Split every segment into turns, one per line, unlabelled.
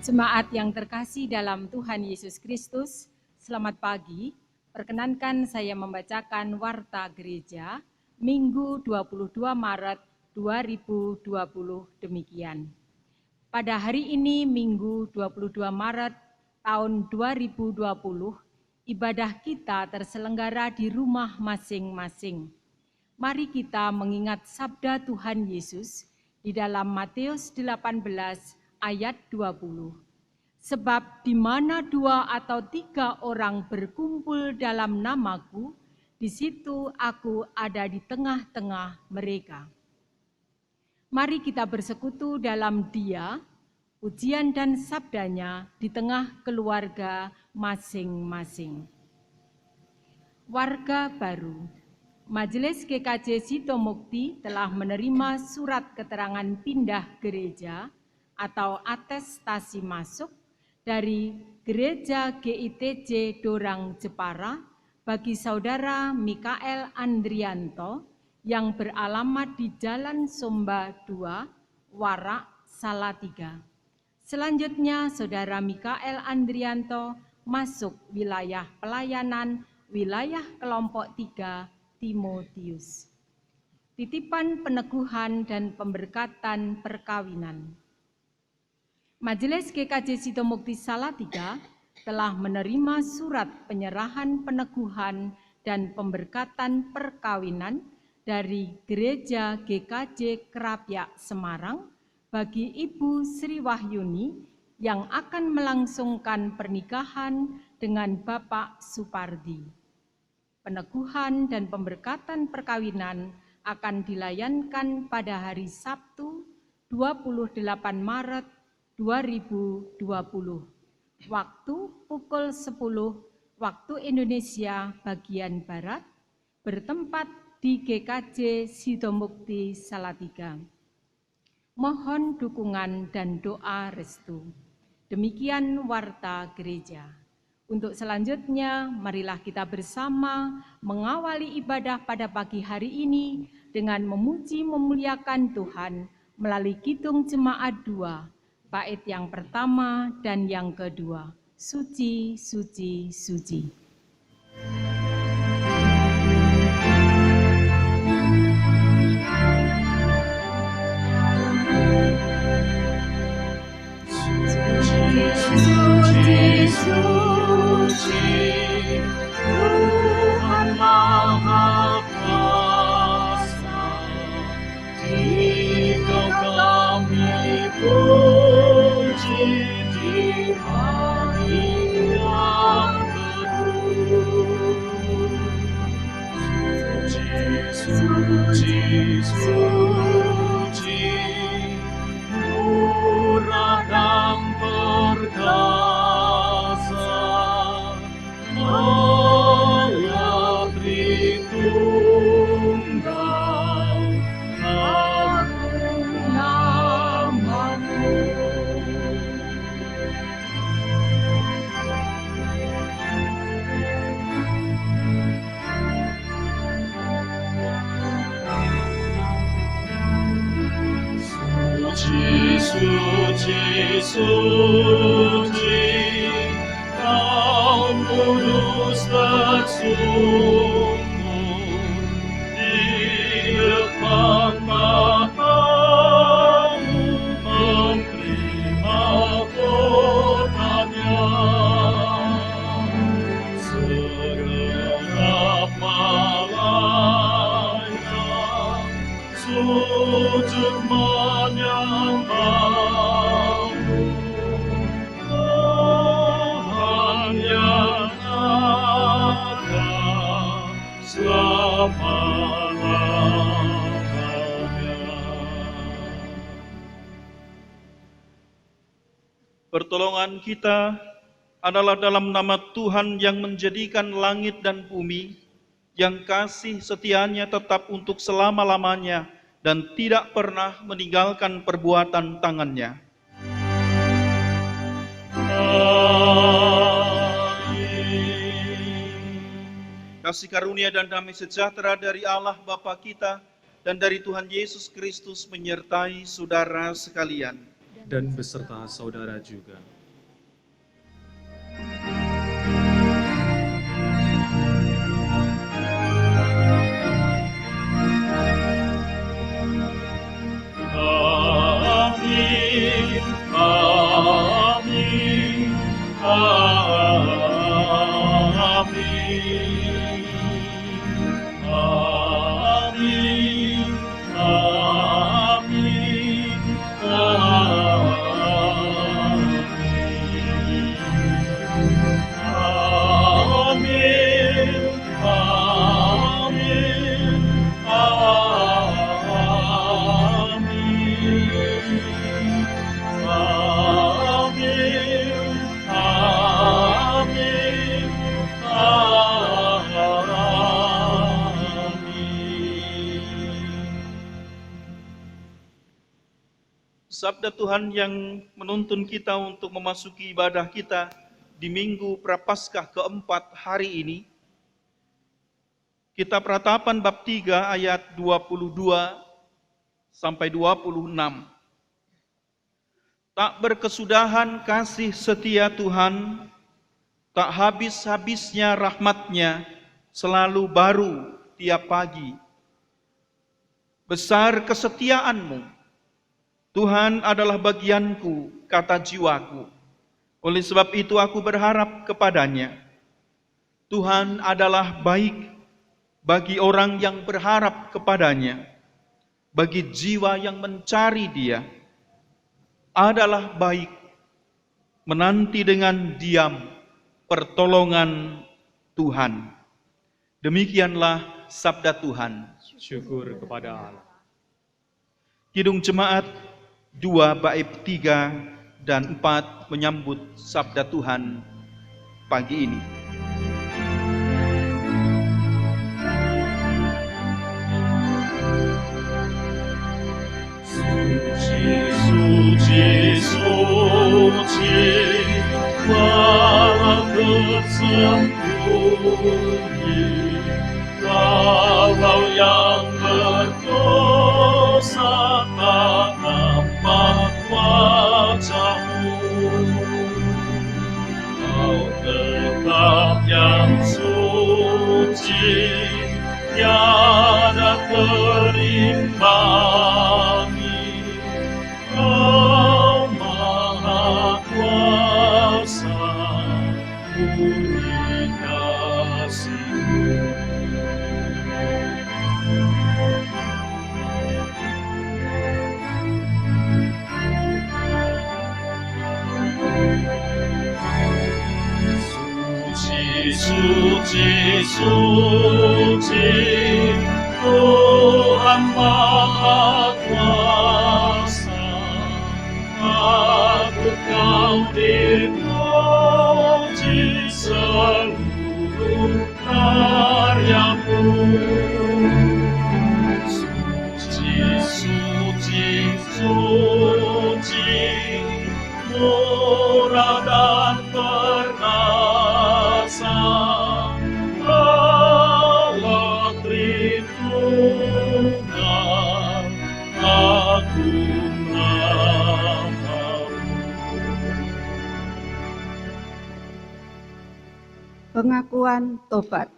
Jemaat yang terkasih dalam Tuhan Yesus Kristus, selamat pagi. Perkenankan saya membacakan Warta Gereja Minggu 22 Maret 2020 demikian. Pada hari ini Minggu 22 Maret tahun 2020, ibadah kita terselenggara di rumah masing-masing. Mari kita mengingat sabda Tuhan Yesus di dalam Matius 18 ayat 20. Sebab di mana 2 atau 3 orang berkumpul dalam namaku, di situ aku ada di tengah-tengah mereka. Mari kita bersekutu dalam Dia, pujian dan sabdanya di tengah keluarga masing-masing. Warga baru. Majelis GKJ Sidomukti telah menerima surat keterangan pindah gereja atau atestasi masuk dari Gereja GITJ Dorang Jepara bagi Saudara Mikael Andrianto yang beralamat di Jalan Somba 2, Warak, Salatiga. Selanjutnya Saudara Mikael Andrianto masuk wilayah pelayanan wilayah kelompok 3 Timotius. Titipan peneguhan dan pemberkatan perkawinan. Majelis GKJ Sidomukti Salatiga telah menerima surat penyerahan peneguhan dan pemberkatan perkawinan dari Gereja GKJ Kerapyak Semarang bagi Ibu Sri Wahyuni yang akan melangsungkan pernikahan dengan Bapak Supardi. Peneguhan dan pemberkatan perkawinan akan dilayankan pada hari Sabtu 28 Maret 2020. Waktu pukul 10 waktu Indonesia bagian Barat, bertempat di GKJ Sidomukti Salatiga. Mohon dukungan dan doa restu. Demikian Warta Gereja. Untuk selanjutnya, marilah kita bersama mengawali ibadah pada pagi hari ini dengan memuji memuliakan Tuhan melalui kidung jemaat 2, bait yang pertama dan yang kedua. Suci, suci, suci.
Tuhan Maha Kuasa, Dikau kami puji di hari yang kedua. Suci, suci, murah dan perkasa, Allah Tritunggal, agung namamu. Suci, suci, suci, Kau kudus tersungkur di depan matamu memberi mahkotanya. Segenap malaikat sujud menyembahmu. Tuhan yang ada selama-lamanya.
Pertolongan kita adalah dalam nama Tuhan yang menjadikan langit dan bumi, yang kasih setianya tetap untuk selama-lamanya dan tidak pernah meninggalkan perbuatan tangannya. Kasih karunia dan damai sejahtera dari Allah Bapa kita dan dari Tuhan Yesus Kristus menyertai saudara sekalian.
Dan beserta saudara juga.
Sabda Tuhan yang menuntun kita untuk memasuki ibadah kita di Minggu Prapaskah keempat hari ini, Kitab Ratapan bab 3 ayat 22 sampai 26. Tak berkesudahan kasih setia Tuhan, tak habis-habisnya rahmat-Nya, selalu baru tiap pagi. Besar kesetiaan-Mu, Tuhan adalah bagianku, kata jiwaku. Oleh sebab itu aku berharap kepadanya. Tuhan adalah baik bagi orang yang berharap kepadanya, bagi jiwa yang mencari Dia. Adalah baik menanti dengan diam pertolongan Tuhan. Demikianlah sabda Tuhan.
Syukur kepada Allah.
Kidung Jemaat 2 bait 3 dan 4 menyambut sabda Tuhan pagi ini.
Suci, suci, maha tersembunyi, Engkau yang berdosa tak nampak wajah-Mu. Kau tetap yang suci, tiada terimbangi. Kau Maha Kuasa, murni kasih-Mu. Suci, suci, Tuhan Maha Kuasa, patut Kau dipuji seluruh karya-Mu. Suci, suci, suci, murah dan perkasa, Allah Tritunggal, agung nama-Mu.
Pengakuan tobat.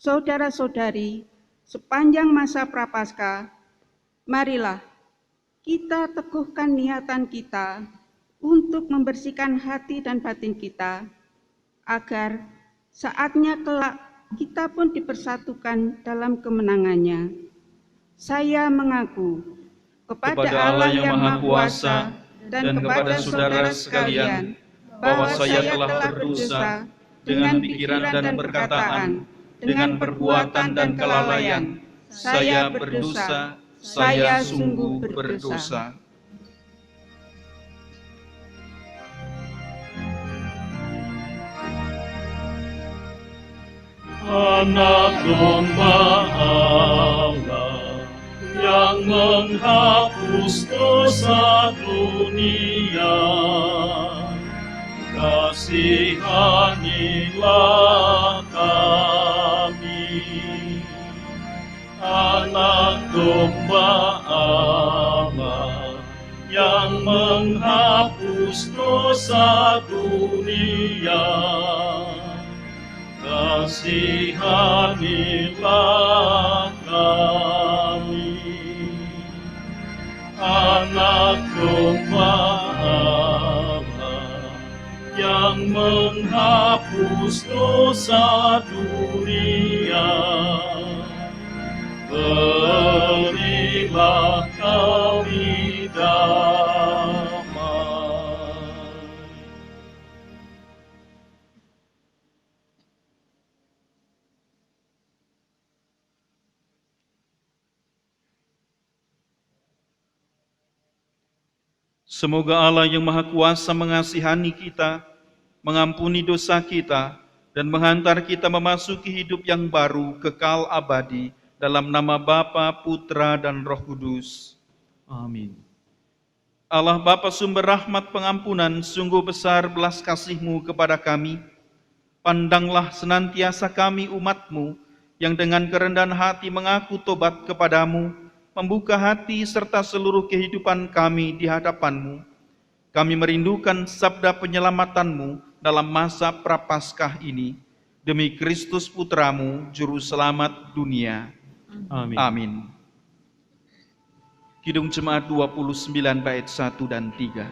Saudara-saudari, sepanjang masa Prapaskah, marilah kita teguhkan niatan kita untuk membersihkan hati dan batin kita, agar saatnya kelak kita pun dipersatukan dalam kemenangannya. Saya mengaku kepada Allah yang Maha Kuasa dan kepada saudara sekalian bahwa saya telah berdosa dengan pikiran dan perkataan, dengan perbuatan dan kelalaian. Saya berdosa, saya sungguh berdosa.
Anak domba Allah yang menghapus dosa dunia, kasihanilah kami. Anak domba Allah yang menghapus dosa dunia, kasihanilah kami. Anak domba Allah yang menghapus dosa dunia, berilah kami damai.
Semoga Allah yang Maha Kuasa mengasihani kita, mengampuni dosa kita, dan menghantar kita memasuki hidup yang baru, kekal abadi, dalam nama Bapa, Putra, dan Roh Kudus.
Amin.
Allah Bapa sumber rahmat pengampunan, sungguh besar belas kasih-Mu kepada kami. Pandanglah senantiasa kami umat-Mu, yang dengan kerendahan hati mengaku tobat kepadamu, membuka hati serta seluruh kehidupan kami di hadapan-Mu. Kami merindukan sabda penyelamatan-Mu dalam masa prapaskah ini. Demi Kristus Putra-Mu, Juru Selamat dunia.
Amin.
Amin. Kidung Jemaat 29 bait 1 dan 3.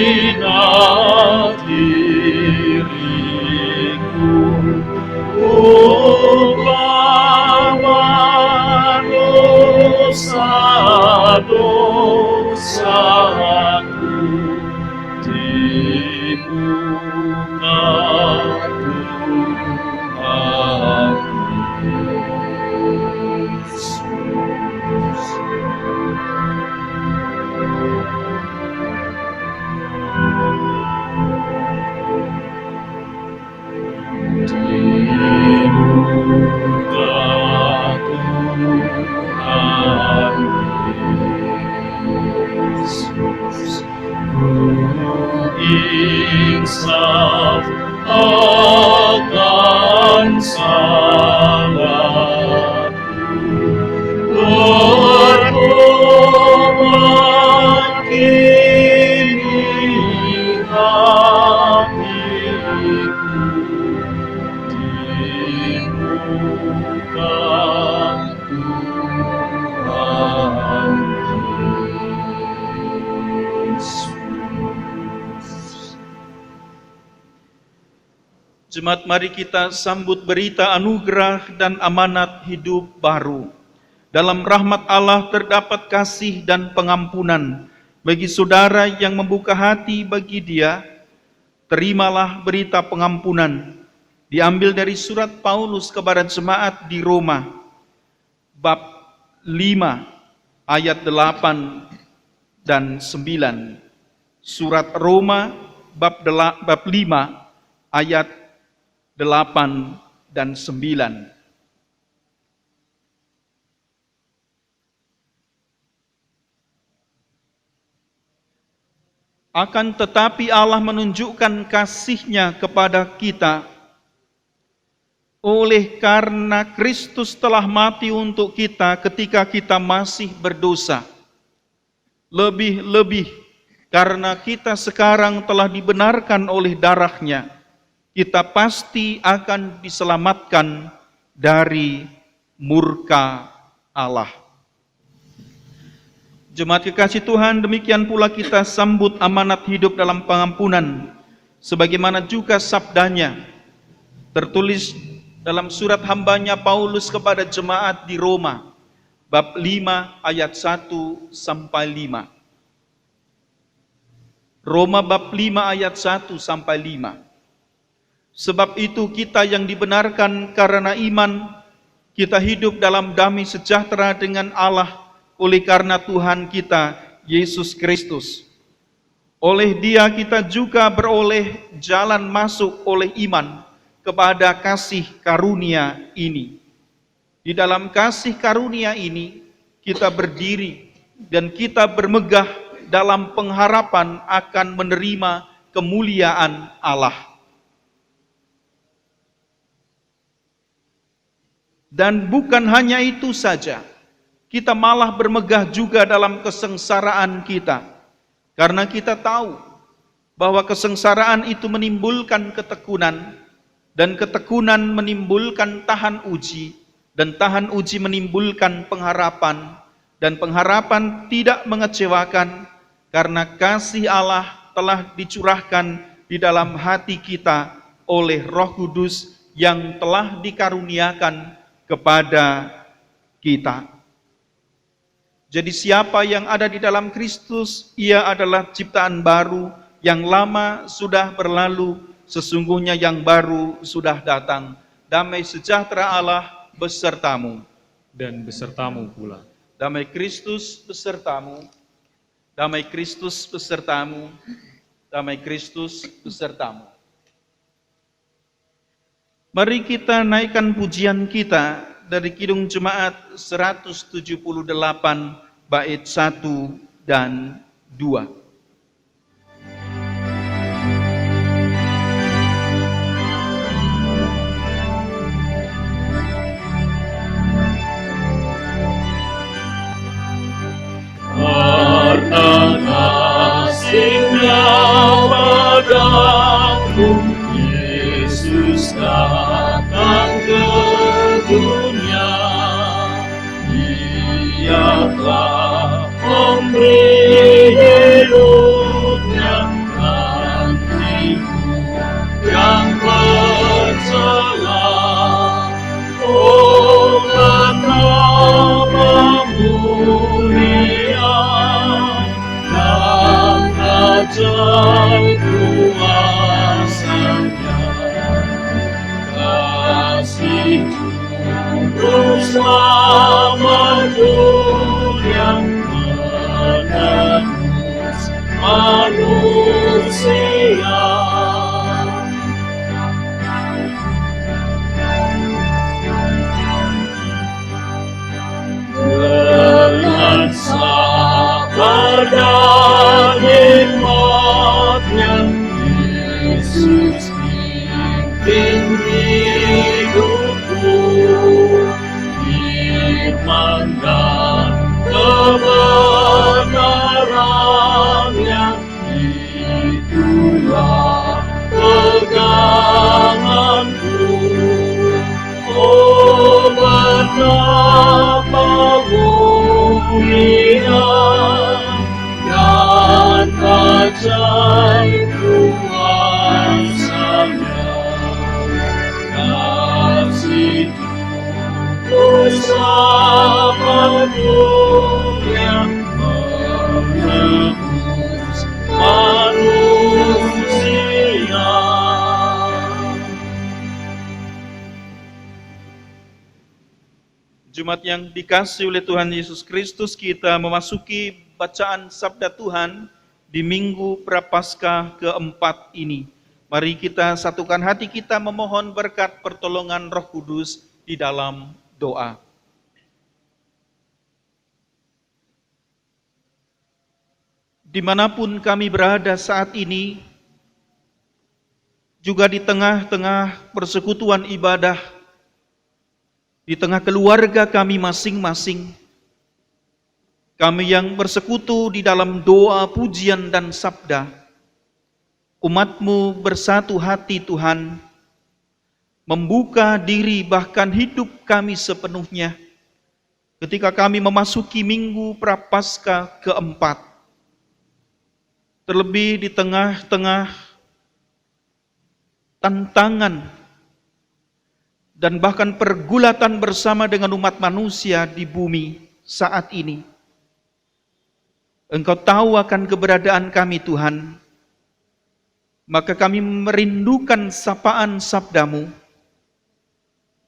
Ingat diriku, umpama dosa-dosaku di muka Tuhan Yesus. Insaf akan salahku, bertobat kini hatiku di muka Tuhan Yesus.
Jemaat, mari kita sambut berita anugerah dan amanat hidup baru. Dalam rahmat Allah terdapat kasih dan pengampunan. Bagi saudara yang membuka hati bagi Dia, terimalah berita pengampunan. Diambil dari surat Paulus kepada jemaat di Roma, bab 5 ayat 8 dan 9. Surat Roma bab 5 ayat 8 dan 9. Akan tetapi Allah menunjukkan kasih-Nya kepada kita oleh karena Kristus telah mati untuk kita ketika kita masih berdosa. Lebih-lebih karena kita sekarang telah dibenarkan oleh darah-Nya, kita pasti akan diselamatkan dari murka Allah. Jemaat kekasih Tuhan, demikian pula kita sambut amanat hidup dalam pengampunan, sebagaimana juga sabdanya tertulis dalam surat hambanya Paulus kepada jemaat di Roma, bab 5 ayat 1 sampai 5. Roma bab 5 ayat 1 sampai 5. Sebab itu kita yang dibenarkan karena iman, kita hidup dalam damai sejahtera dengan Allah oleh karena Tuhan kita, Yesus Kristus. Oleh Dia kita juga beroleh jalan masuk oleh iman kepada kasih karunia ini. Di dalam kasih karunia ini, kita berdiri dan kita bermegah dalam pengharapan akan menerima kemuliaan Allah. Dan bukan hanya itu saja, kita malah bermegah juga dalam kesengsaraan kita. Karena kita tahu bahwa kesengsaraan itu menimbulkan ketekunan, dan ketekunan menimbulkan tahan uji, dan tahan uji menimbulkan pengharapan, dan pengharapan tidak mengecewakan, karena kasih Allah telah dicurahkan di dalam hati kita oleh Roh Kudus yang telah dikaruniakan kepada kita. Jadi siapa yang ada di dalam Kristus, ia adalah ciptaan baru, Yang lama sudah berlalu, sesungguhnya yang baru sudah datang. Damai sejahtera Allah besertamu.
Dan besertamu pula.
Damai Kristus besertamu. Damai Kristus besertamu. Damai Kristus besertamu. Mari kita naikkan pujian kita dari Kidung Jemaat 178 bait 1 dan 2.
Karena kasih-Nya padaku, Yesus datang ke dunia. Ia telah memberi hidupnya dan hidup yang bercela. Oh, betapa mulia dan ajaib kuasa-Nya. Kasih Juru Selamat dunia menebus manusia. Dengan sabar dan hikmat-Nya, Yesus pimpin hidupku. Firman dan kebenaran-Nya, itulah peganganku. Oh, betapa mulia dan ajaib kuasa-Nya. Kasih Juru Selamat dunia menebus manusia.
Jumat yang dikasihi oleh Tuhan Yesus Kristus, kita memasuki bacaan Sabda Tuhan di Minggu Prapaskah keempat ini. Mari kita satukan hati kita memohon berkat pertolongan Roh Kudus di dalam doa. Dimanapun kami berada saat ini, juga di tengah-tengah persekutuan ibadah, di tengah keluarga kami masing-masing, kami yang bersekutu di dalam doa, pujian, dan sabda, umat-Mu bersatu hati Tuhan, membuka diri bahkan hidup kami sepenuhnya, ketika kami memasuki Minggu Prapaskah keempat, terlebih di tengah-tengah tantangan dan bahkan pergulatan bersama dengan umat manusia di bumi saat ini. Engkau tahu akan keberadaan kami Tuhan, maka kami merindukan sapaan sabda-Mu,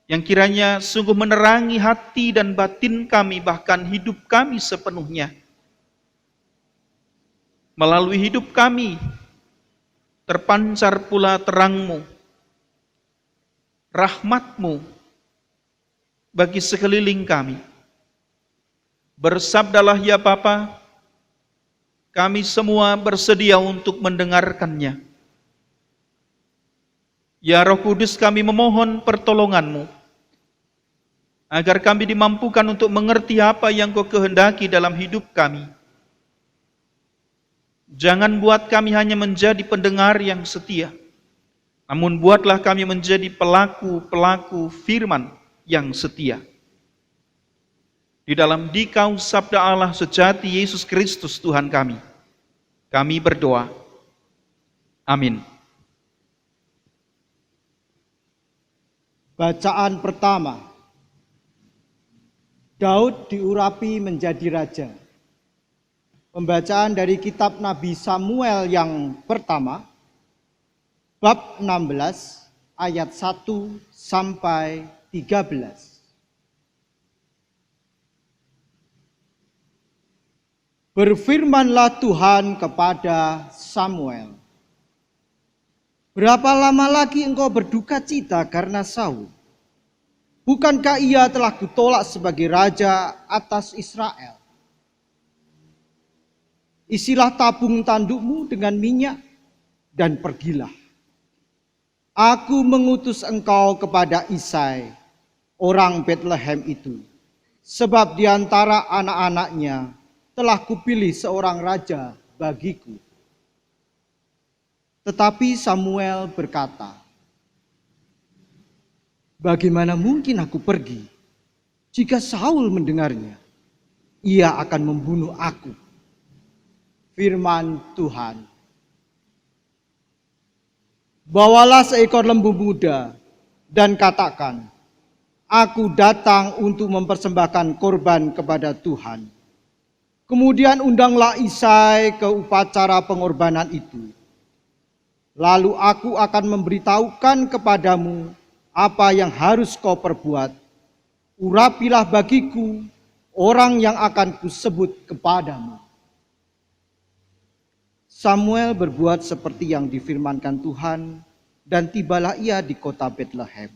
yang kiranya sungguh menerangi hati dan batin kami, bahkan hidup kami sepenuhnya. Melalui hidup kami, terpancar pula terang-Mu, rahmat-Mu bagi sekeliling kami. Bersabdalah ya Bapa, kami semua bersedia untuk mendengarkannya. Ya Roh Kudus, kami memohon pertolongan-Mu, agar kami dimampukan untuk mengerti apa yang Kau kehendaki dalam hidup kami. Jangan buat kami hanya menjadi pendengar yang setia, namun buatlah kami menjadi pelaku-pelaku firman yang setia. Di dalam Dikau Sabda Allah sejati Yesus Kristus Tuhan kami berdoa. Amin.
Bacaan pertama. Daud diurapi menjadi raja. Pembacaan dari kitab Nabi Samuel yang pertama, bab 16 ayat 1 sampai 13. Berfirmanlah Tuhan kepada Samuel, "Berapa lama lagi engkau berduka cita karena Saul? Bukankah ia telah kutolak sebagai raja atas Israel? Isilah tabung tandukmu dengan minyak dan pergilah. Aku mengutus engkau kepada Isai, orang Bethlehem itu, sebab di antara anak-anaknya telah kupilih seorang raja bagiku." Tetapi Samuel berkata, "Bagaimana mungkin aku pergi? Jika Saul mendengarnya, ia akan membunuh aku." Firman Tuhan, "Bawalah seekor lembu muda dan katakan, aku datang untuk mempersembahkan korban kepada Tuhan. Kemudian undanglah Isai ke upacara pengorbanan itu. Lalu aku akan memberitahukan kepadamu apa yang harus kau perbuat. Urapilah bagiku orang yang akan kusebut kepadamu." Samuel berbuat seperti yang difirmankan Tuhan, dan tibalah ia di kota Bethlehem.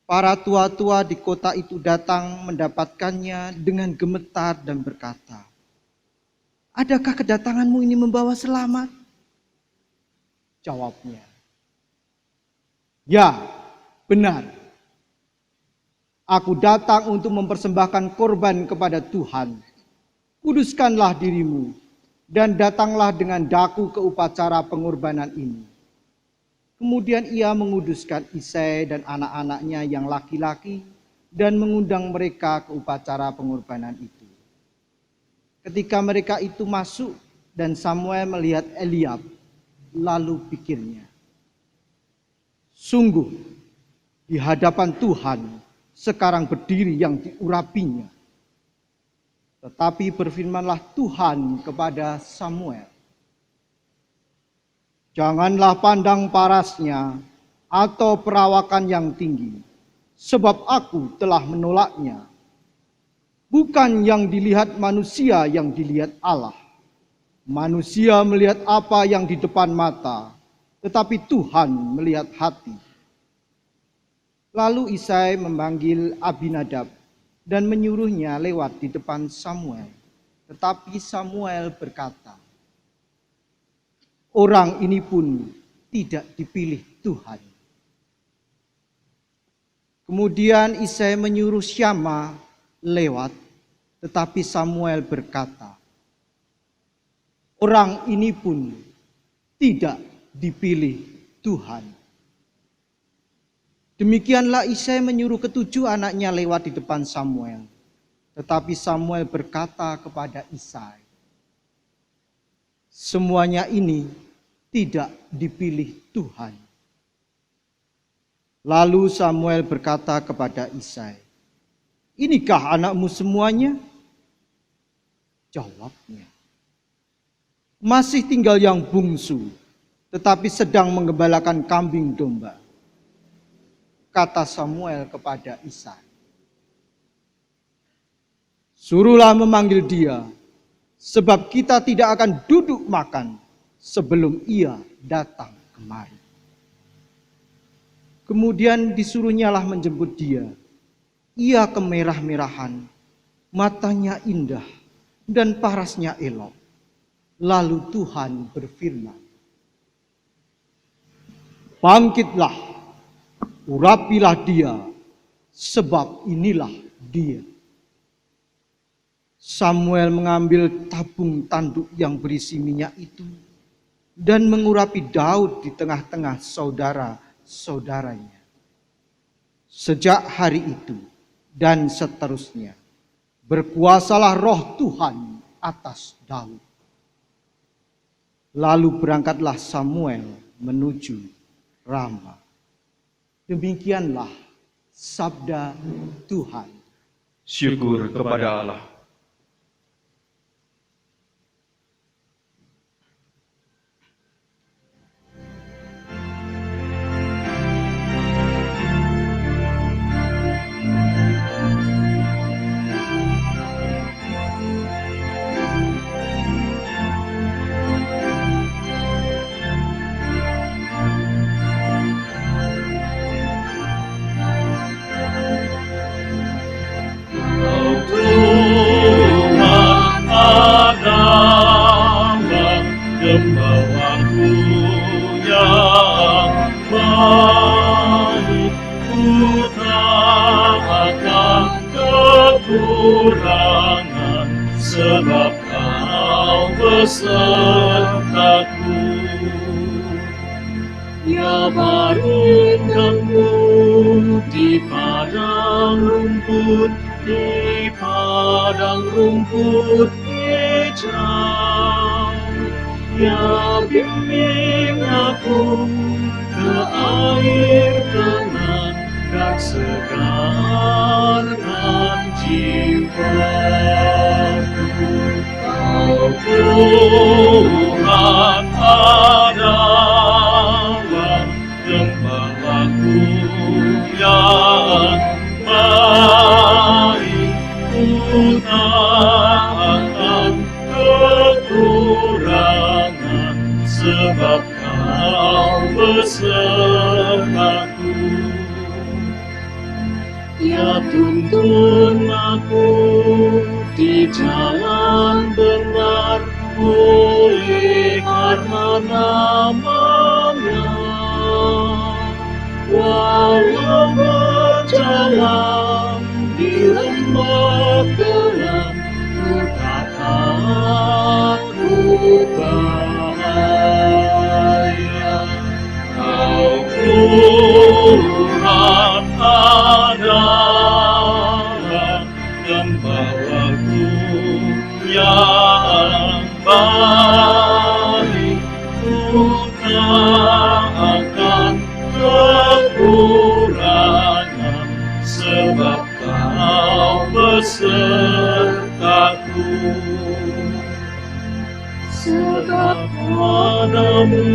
Para tua-tua di kota itu datang mendapatkannya dengan gemetar dan berkata, "Adakah kedatanganmu ini membawa selamat?" Jawabnya, "Ya, benar. Aku datang untuk mempersembahkan korban kepada Tuhan. Kuduskanlah dirimu dan datanglah dengan daku ke upacara pengorbanan ini." Kemudian ia menguduskan Isai dan anak-anaknya yang laki-laki dan mengundang mereka ke upacara pengorbanan itu. Ketika mereka itu masuk dan Samuel melihat Eliab, lalu pikirnya, "Sungguh di hadapan Tuhan sekarang berdiri yang diurapinya." Tetapi berfirmanlah Tuhan kepada Samuel, "Janganlah pandang parasnya atau perawakan yang tinggi, sebab aku telah menolaknya. Bukan yang dilihat manusia yang dilihat Allah. Manusia melihat apa yang di depan mata, tetapi Tuhan melihat hati." Lalu Isai memanggil Abinadab dan menyuruhnya lewat di depan Samuel. Tetapi Samuel berkata, "Orang ini pun tidak dipilih Tuhan." Kemudian Isai menyuruh Syama lewat, tetapi Samuel berkata, "Orang ini pun tidak dipilih Tuhan." Demikianlah Isai menyuruh ketujuh anaknya lewat di depan Samuel. Tetapi Samuel berkata kepada Isai, "Semuanya ini tidak dipilih Tuhan." Lalu Samuel berkata kepada Isai, "Inikah anakmu semuanya?" Jawabnya, "Masih tinggal yang bungsu, tetapi sedang menggembalakan kambing domba." Kata Samuel kepada Isai, "Suruhlah memanggil dia, sebab kita tidak akan duduk makan sebelum ia datang kemari." Kemudian disuruhnyalah menjemput dia. Ia kemerah-merahan, matanya indah, dan parasnya elok. Lalu Tuhan berfirman, "Bangkitlah, urapilah dia, sebab inilah dia." Samuel mengambil tabung tanduk yang berisi minyak itu dan mengurapi Daud di tengah-tengah saudara-saudaranya. Sejak hari itu dan seterusnya, berkuasalah roh Tuhan atas Daud. Lalu berangkatlah Samuel menuju Rama. Demikianlah sabda Tuhan.
Syukur kepada Allah.
sebab Kau besertaku. Ya baringkanmu di padang rumput, di padang rumput hijau. Ya bimbing aku ke air tenang dan segarkan jiwaku. Kau Tuhan adalah gembalaku yang baik. Ku tak akan kekurangan sebab Kau besertaku. Ya tuntun aku di jalan benar oleh karena nama-Nya. Walau berjalan di lembah gelap, ku tak takut bahaya. Kau Tuhan adalah gembalaku yang baik. Ku tak akan kekurangan sebab Kau besertaku. Sebab padamu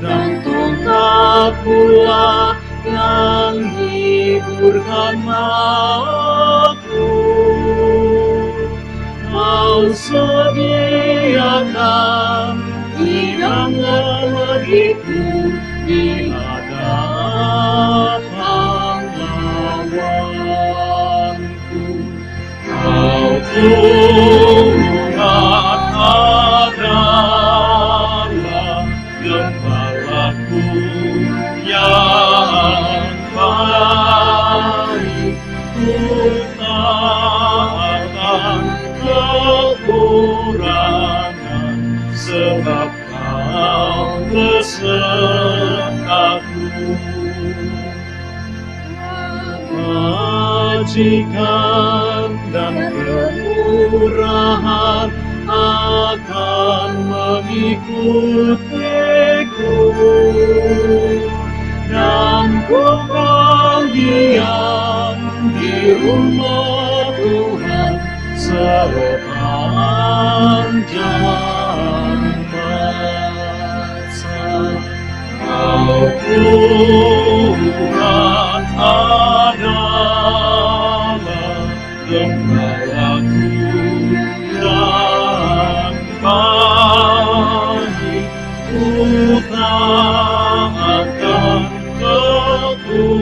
dan tongkatmu lah yang hiburkan aku. Kau sediakan hidangan bagiku di hadapan lawanku. Kau Tuhan adalah gembalaku yang baik. Ku tak akan kekurangan sebab Kau besertaku. Kebajikan dan kemurahan akan mengikutiku, dan ku diam di rumah Tuhan sepanjang masa. Kau Tuhan adalah gembalaku yang baik. Ku tak akan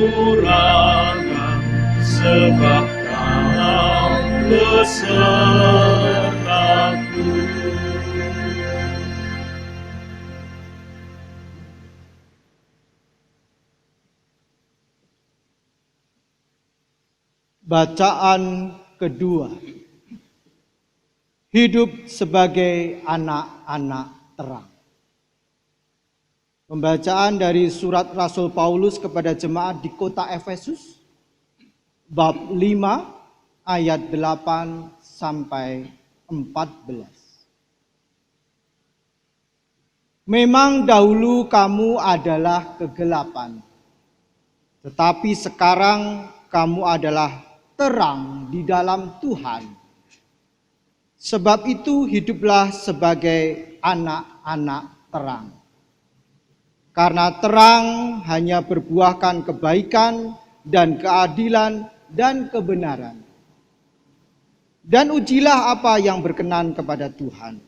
kekurangan sebab Kau besertaku.
Bacaan kedua. Hidup sebagai anak-anak terang. Pembacaan dari surat Rasul Paulus kepada jemaat di kota Efesus, bab 5 ayat 8 sampai 14. Memang dahulu kamu adalah kegelapan, tetapi sekarang kamu adalah terang di dalam Tuhan. Sebab itu hiduplah sebagai anak-anak terang. Karena terang hanya berbuahkan kebaikan dan keadilan dan kebenaran. Dan ujilah apa yang berkenan kepada Tuhan.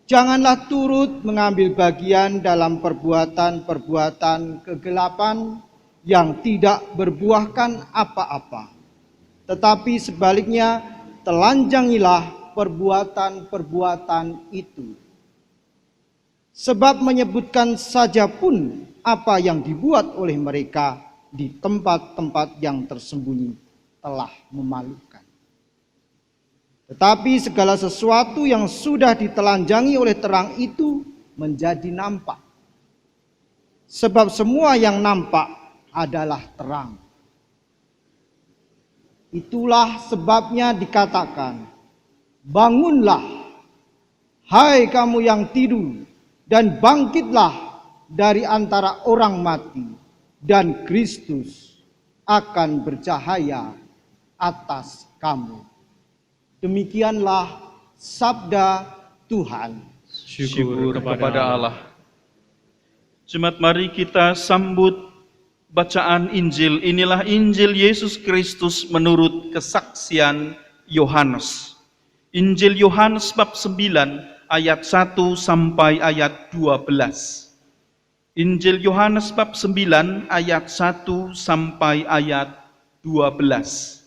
Janganlah turut mengambil bagian dalam perbuatan-perbuatan kegelapan yang tidak berbuahkan apa-apa. Tetapi sebaliknya, telanjangilah perbuatan-perbuatan itu. Sebab menyebutkan saja pun apa yang dibuat oleh mereka di tempat-tempat yang tersembunyi telah memalukan. Tetapi segala sesuatu yang sudah ditelanjangi oleh terang itu menjadi nampak. Sebab semua yang nampak adalah terang. Itulah sebabnya dikatakan, bangunlah, hai kamu yang tidur, dan bangkitlah dari antara orang mati, dan Kristus akan bercahaya atas kamu. Demikianlah sabda Tuhan.
Syukur kepada Allah. Jemaat, mari kita sambut bacaan Injil. Inilah Injil Yesus Kristus menurut kesaksian Yohanes. Injil Yohanes bab 9 ayat 1 sampai ayat 12. Injil Yohanes bab 9 ayat 1 sampai ayat 12.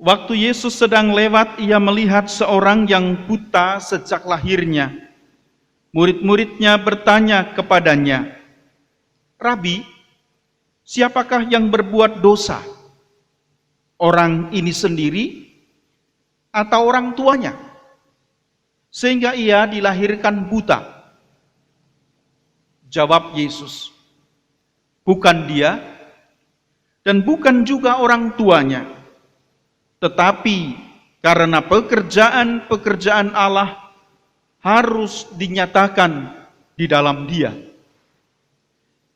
Waktu Yesus sedang lewat, ia melihat seorang yang buta sejak lahirnya. Murid-muridnya bertanya kepadanya, "Rabi, siapakah yang berbuat dosa? Orang ini sendiri atau orang tuanya, sehingga ia dilahirkan buta?" Jawab Yesus, "Bukan dia, dan bukan juga orang tuanya. Tetapi karena pekerjaan-pekerjaan Allah harus dinyatakan di dalam Dia.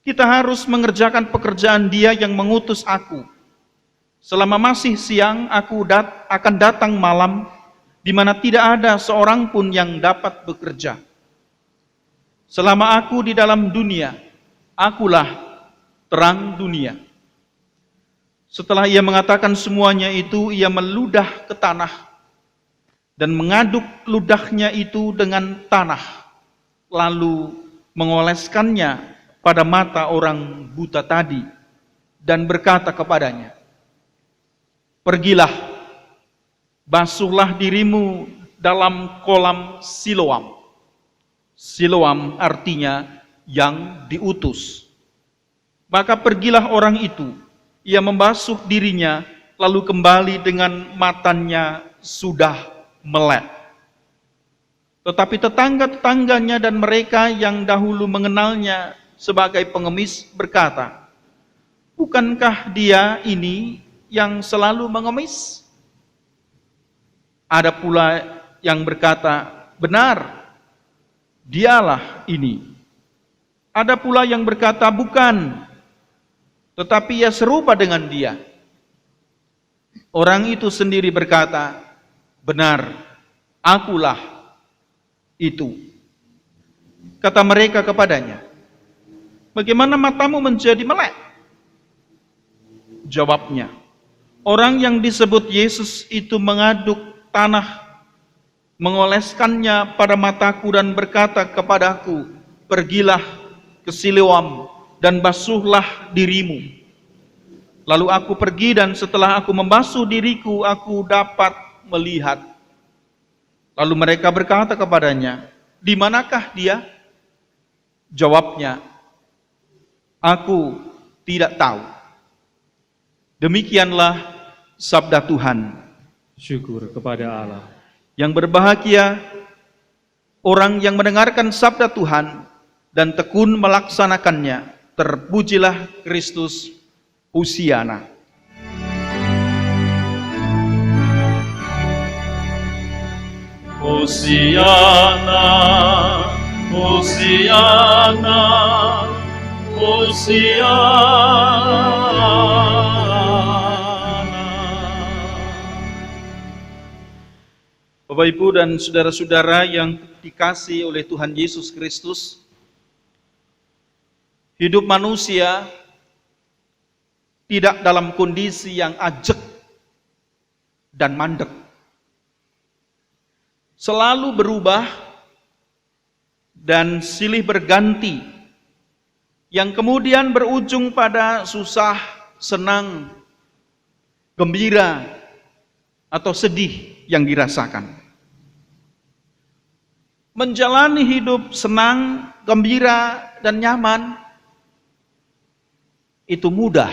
Kita harus mengerjakan pekerjaan Dia yang mengutus aku. Selama masih siang, aku akan datang malam, di mana tidak ada seorang pun yang dapat bekerja. Selama aku di dalam dunia, akulah terang dunia." Setelah ia mengatakan semuanya itu, ia meludah ke tanah dan mengaduk ludahnya itu dengan tanah, lalu mengoleskannya pada mata orang buta tadi dan berkata kepadanya, "Pergilah, basuhlah dirimu dalam kolam Siloam." Siloam artinya yang diutus. Maka pergilah orang itu. Ia membasuh dirinya, lalu kembali dengan matanya sudah melek. Tetapi tetangga-tetangganya dan mereka yang dahulu mengenalnya sebagai pengemis berkata, "Bukankah dia ini yang selalu mengemis?" Ada pula yang berkata, "Benar, dialah ini." Ada pula yang berkata, "Bukan, tetapi ia serupa dengan dia." Orang itu sendiri berkata, "Benar, akulah itu." Kata mereka kepadanya, "Bagaimana matamu menjadi melek?" Jawabnya, "Orang yang disebut Yesus itu mengaduk tanah, mengoleskannya pada mataku dan berkata kepadaku, 'Pergilah ke Siloam dan basuhlah dirimu.' Lalu aku pergi dan setelah aku membasuh diriku, aku dapat melihat." Lalu mereka berkata kepadanya, "Di manakah dia?" Jawabnya, "Aku tidak tahu." Demikianlah sabda Tuhan.
Syukur kepada Allah.
Yang berbahagia orang yang mendengarkan sabda Tuhan dan tekun melaksanakannya. Terpujilah Kristus, Hosiana.
Hosiana, Hosiana, Hosiana.
Bapak, Ibu, dan saudara-saudara yang dikasihi oleh Tuhan Yesus Kristus, hidup manusia tidak dalam kondisi yang ajek dan mandek. Selalu berubah dan silih berganti, yang kemudian berujung pada susah, senang, gembira, atau sedih yang dirasakan. Menjalani hidup senang, gembira, dan nyaman itu mudah.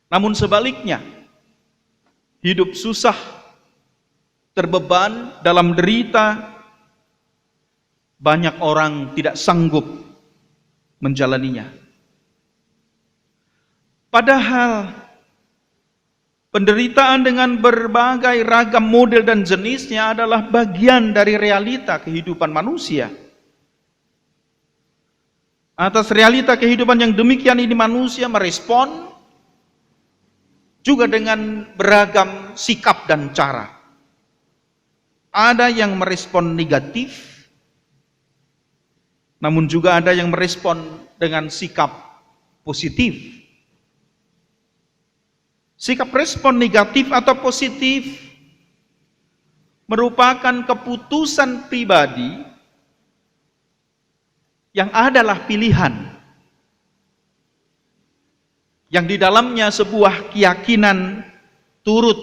Namun sebaliknya, hidup susah, terbeban dalam derita, banyak orang tidak sanggup menjalaninya. Padahal penderitaan dengan berbagai ragam model dan jenisnya adalah bagian dari realita kehidupan manusia. Atas realita kehidupan yang demikian ini manusia merespon juga dengan beragam sikap dan cara. Ada yang merespon negatif, namun juga ada yang merespon dengan sikap positif. Sikap respon negatif atau positif merupakan keputusan pribadi yang adalah pilihan, yang di dalamnya sebuah keyakinan turut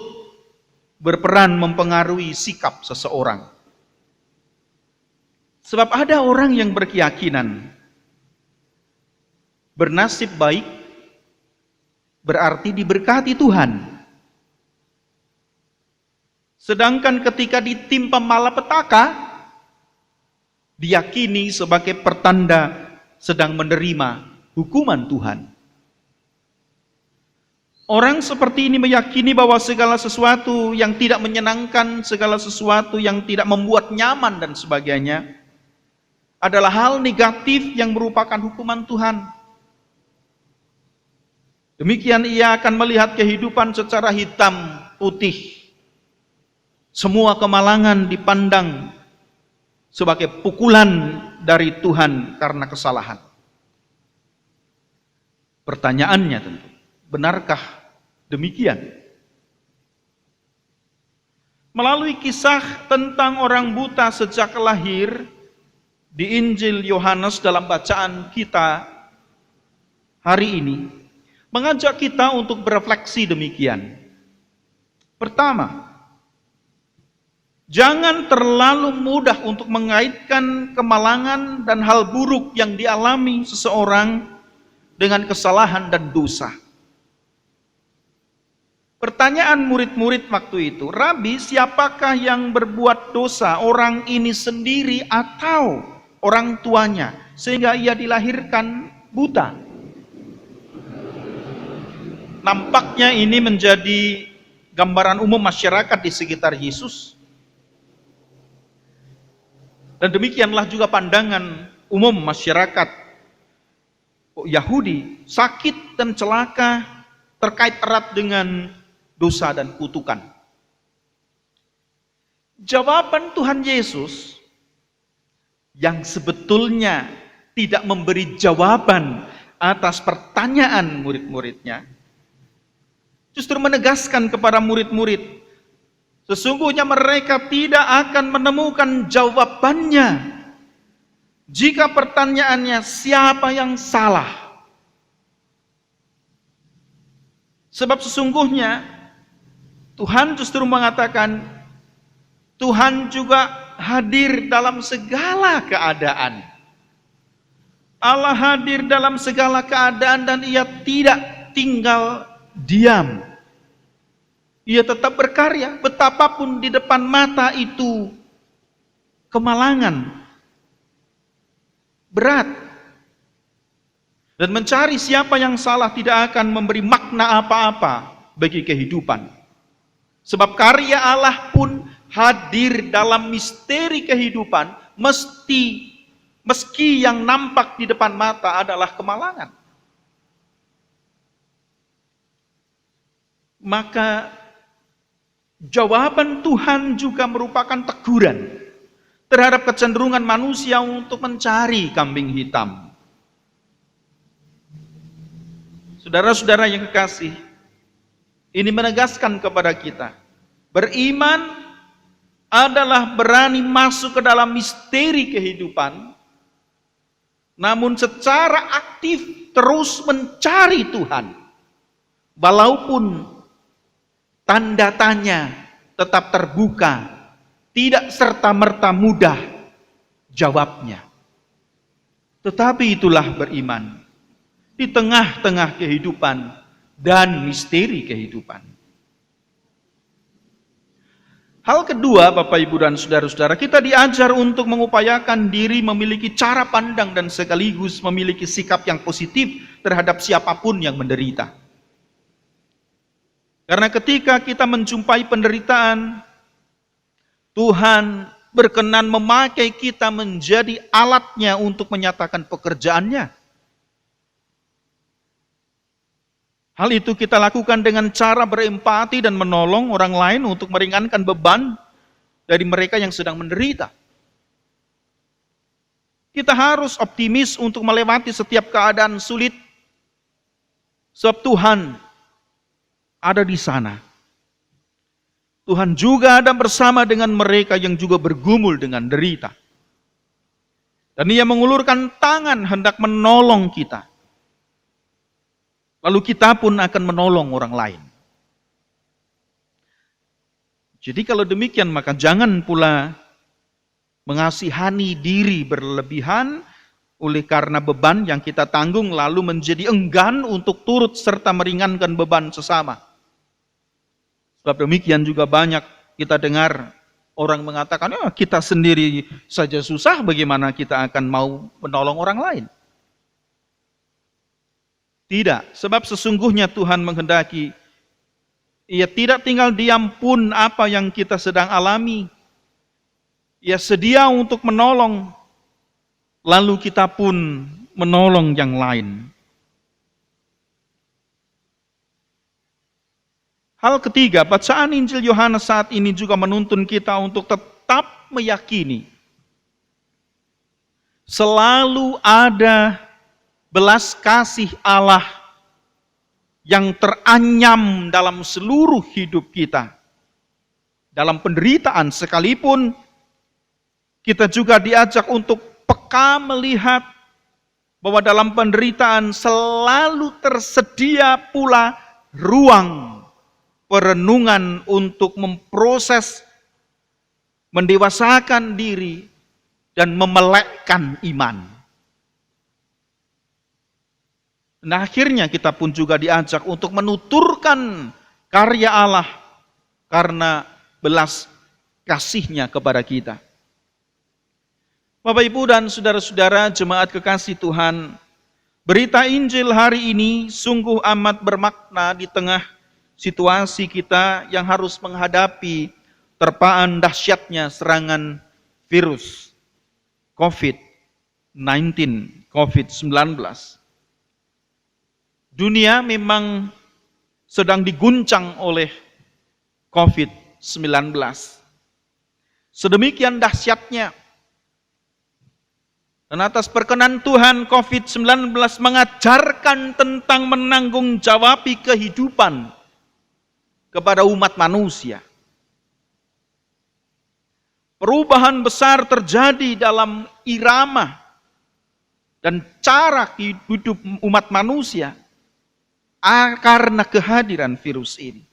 berperan mempengaruhi sikap seseorang. Sebab ada orang yang berkeyakinan bernasib baik berarti diberkati Tuhan. Sedangkan ketika ditimpa malapetaka, diyakini sebagai pertanda sedang menerima hukuman Tuhan. Orang seperti ini meyakini bahwa segala sesuatu yang tidak menyenangkan, segala sesuatu yang tidak membuat nyaman dan sebagainya adalah hal negatif yang merupakan hukuman Tuhan. Demikian ia akan melihat kehidupan secara hitam putih. Semua kemalangan dipandang sebagai pukulan dari Tuhan karena kesalahan. Pertanyaannya tentu, benarkah demikian? Melalui kisah tentang orang buta sejak lahir di Injil Yohanes dalam bacaan kita hari ini, mengajak kita untuk berefleksi demikian. Pertama, jangan terlalu mudah untuk mengaitkan kemalangan dan hal buruk yang dialami seseorang dengan kesalahan dan dosa. Pertanyaan murid-murid waktu itu, Rabi, siapakah yang berbuat dosa, orang ini sendiri atau orang tuanya, sehingga ia dilahirkan buta? Nampaknya ini menjadi gambaran umum masyarakat di sekitar Yesus. Dan demikianlah juga pandangan umum masyarakat Yahudi, sakit dan celaka terkait erat dengan dosa dan kutukan. Jawaban Tuhan Yesus yang sebetulnya tidak memberi jawaban atas pertanyaan murid-muridnya, justru menegaskan kepada murid-murid, sesungguhnya mereka tidak akan menemukan jawabannya jika pertanyaannya siapa yang salah. Sebab sesungguhnya Tuhan justru mengatakan, Tuhan juga hadir dalam segala keadaan. Allah hadir dalam segala keadaan dan ia tidak tinggal diam. Ia tetap berkarya, betapapun di depan mata itu kemalangan, berat. Dan mencari siapa yang salah tidak akan memberi makna apa-apa bagi kehidupan. Sebab karya Allah pun hadir dalam misteri kehidupan, meski yang nampak di depan mata adalah kemalangan. Maka jawaban Tuhan juga merupakan teguran terhadap kecenderungan manusia untuk mencari kambing hitam. Saudara-saudara yang kekasih, ini menegaskan kepada kita, beriman adalah berani masuk ke dalam misteri kehidupan, namun secara aktif terus mencari Tuhan, walaupun tanda tanya tetap terbuka, tidak serta-merta mudah jawabnya. Tetapi itulah beriman. Di tengah-tengah kehidupan, dan misteri kehidupan. Hal kedua, Bapak, Ibu, dan saudara-saudara, kita diajar untuk mengupayakan diri memiliki cara pandang dan sekaligus memiliki sikap yang positif terhadap siapapun yang menderita. Karena ketika kita menjumpai penderitaan, Tuhan berkenan memakai kita menjadi alatnya untuk menyatakan pekerjaannya. Hal itu kita lakukan dengan cara berempati dan menolong orang lain untuk meringankan beban dari mereka yang sedang menderita. Kita harus optimis untuk melewati setiap keadaan sulit, sebab Tuhan ada di sana. Tuhan juga ada bersama dengan mereka yang juga bergumul dengan derita. Dan Ia mengulurkan tangan hendak menolong kita. Lalu kita pun akan menolong orang lain. Jadi kalau demikian maka jangan pula mengasihani diri berlebihan oleh karena beban yang kita tanggung lalu menjadi enggan untuk turut serta meringankan beban sesama. Sebab demikian juga banyak kita dengar orang mengatakan, kita sendiri saja susah, bagaimana kita akan mau menolong orang lain? Tidak, sebab sesungguhnya Tuhan menghendaki Ia tidak tinggal diam pun apa yang kita sedang alami. Ia sedia untuk menolong, lalu kita pun menolong yang lain. Hal ketiga, bacaan Injil Yohanes saat ini juga menuntun kita untuk tetap meyakini selalu ada belas kasih Allah yang teranyam dalam seluruh hidup kita. Dalam penderitaan sekalipun, kita juga diajak untuk peka melihat bahwa dalam penderitaan selalu tersedia pula ruang perenungan untuk memproses, mendewasakan diri, dan memelekkan iman. Nah, akhirnya kita pun juga diajak untuk menuturkan karya Allah karena belas kasih-Nya kepada kita. Bapak, Ibu, dan saudara-saudara jemaat kekasih Tuhan, berita Injil hari ini sungguh amat bermakna di tengah situasi kita yang harus menghadapi terpaan dahsyatnya serangan virus COVID-19. Dunia memang sedang diguncang oleh COVID-19. Sedemikian dahsyatnya. Dan atas perkenan Tuhan, COVID-19 mengajarkan tentang menanggung-jawabi kehidupan kepada umat manusia. Perubahan besar terjadi dalam irama dan cara hidup umat manusia karena kehadiran virus ini.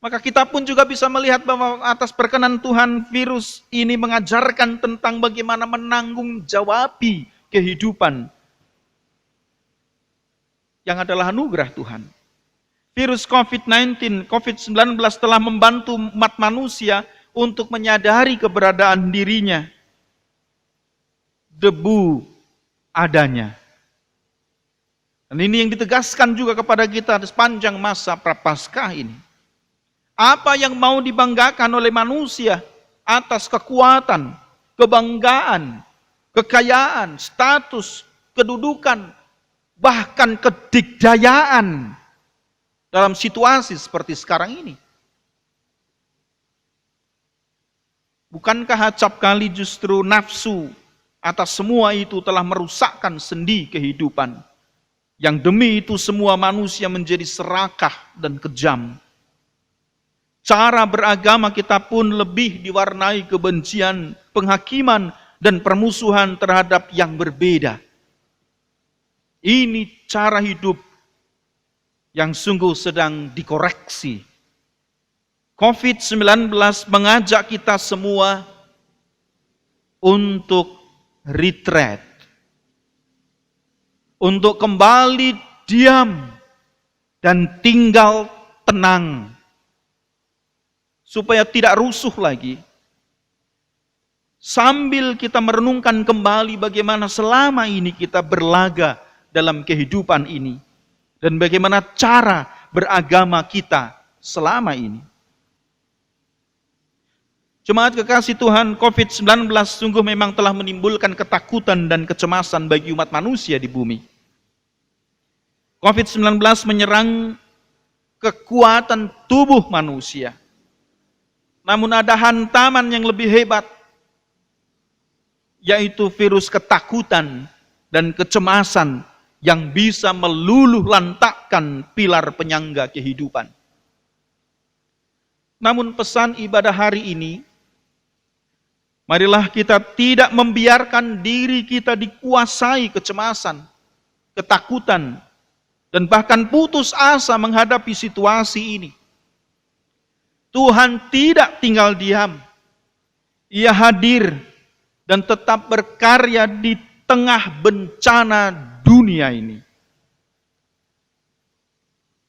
Maka kita pun juga bisa melihat bahwa atas perkenan Tuhan virus ini mengajarkan tentang bagaimana menanggung-jawabi kehidupan yang adalah anugerah Tuhan. Virus COVID-19 telah membantu umat manusia untuk menyadari keberadaan dirinya. Debu adanya. Dan ini yang ditegaskan juga kepada kita sepanjang masa Prapaskah ini. Apa yang mau dibanggakan oleh manusia atas kekuatan, kebanggaan, kekayaan, status, kedudukan, bahkan kedikdayaan dalam situasi seperti sekarang ini. Bukankah acap kali justru nafsu atas semua itu telah merusakkan sendi kehidupan? Yang demi itu semua manusia menjadi serakah dan kejam. Cara beragama kita pun lebih diwarnai kebencian, penghakiman, dan permusuhan terhadap yang berbeda. Ini cara hidup yang sungguh sedang dikoreksi. COVID-19 mengajak kita semua untuk retreat. Untuk kembali diam dan tinggal tenang, supaya tidak rusuh lagi. Sambil kita merenungkan kembali bagaimana selama ini kita berlaga dalam kehidupan ini, dan bagaimana cara beragama kita selama ini. Jemaat kekasih Tuhan, COVID-19 sungguh memang telah menimbulkan ketakutan dan kecemasan bagi umat manusia di bumi. COVID-19 menyerang kekuatan tubuh manusia. Namun ada hantaman yang lebih hebat, yaitu virus ketakutan dan kecemasan yang bisa meluluh lantakkan pilar penyangga kehidupan. Namun pesan ibadah hari ini, marilah kita tidak membiarkan diri kita dikuasai kecemasan, ketakutan, dan bahkan putus asa menghadapi situasi ini. Tuhan tidak tinggal diam. Ia hadir dan tetap berkarya di tengah bencana dunia ini.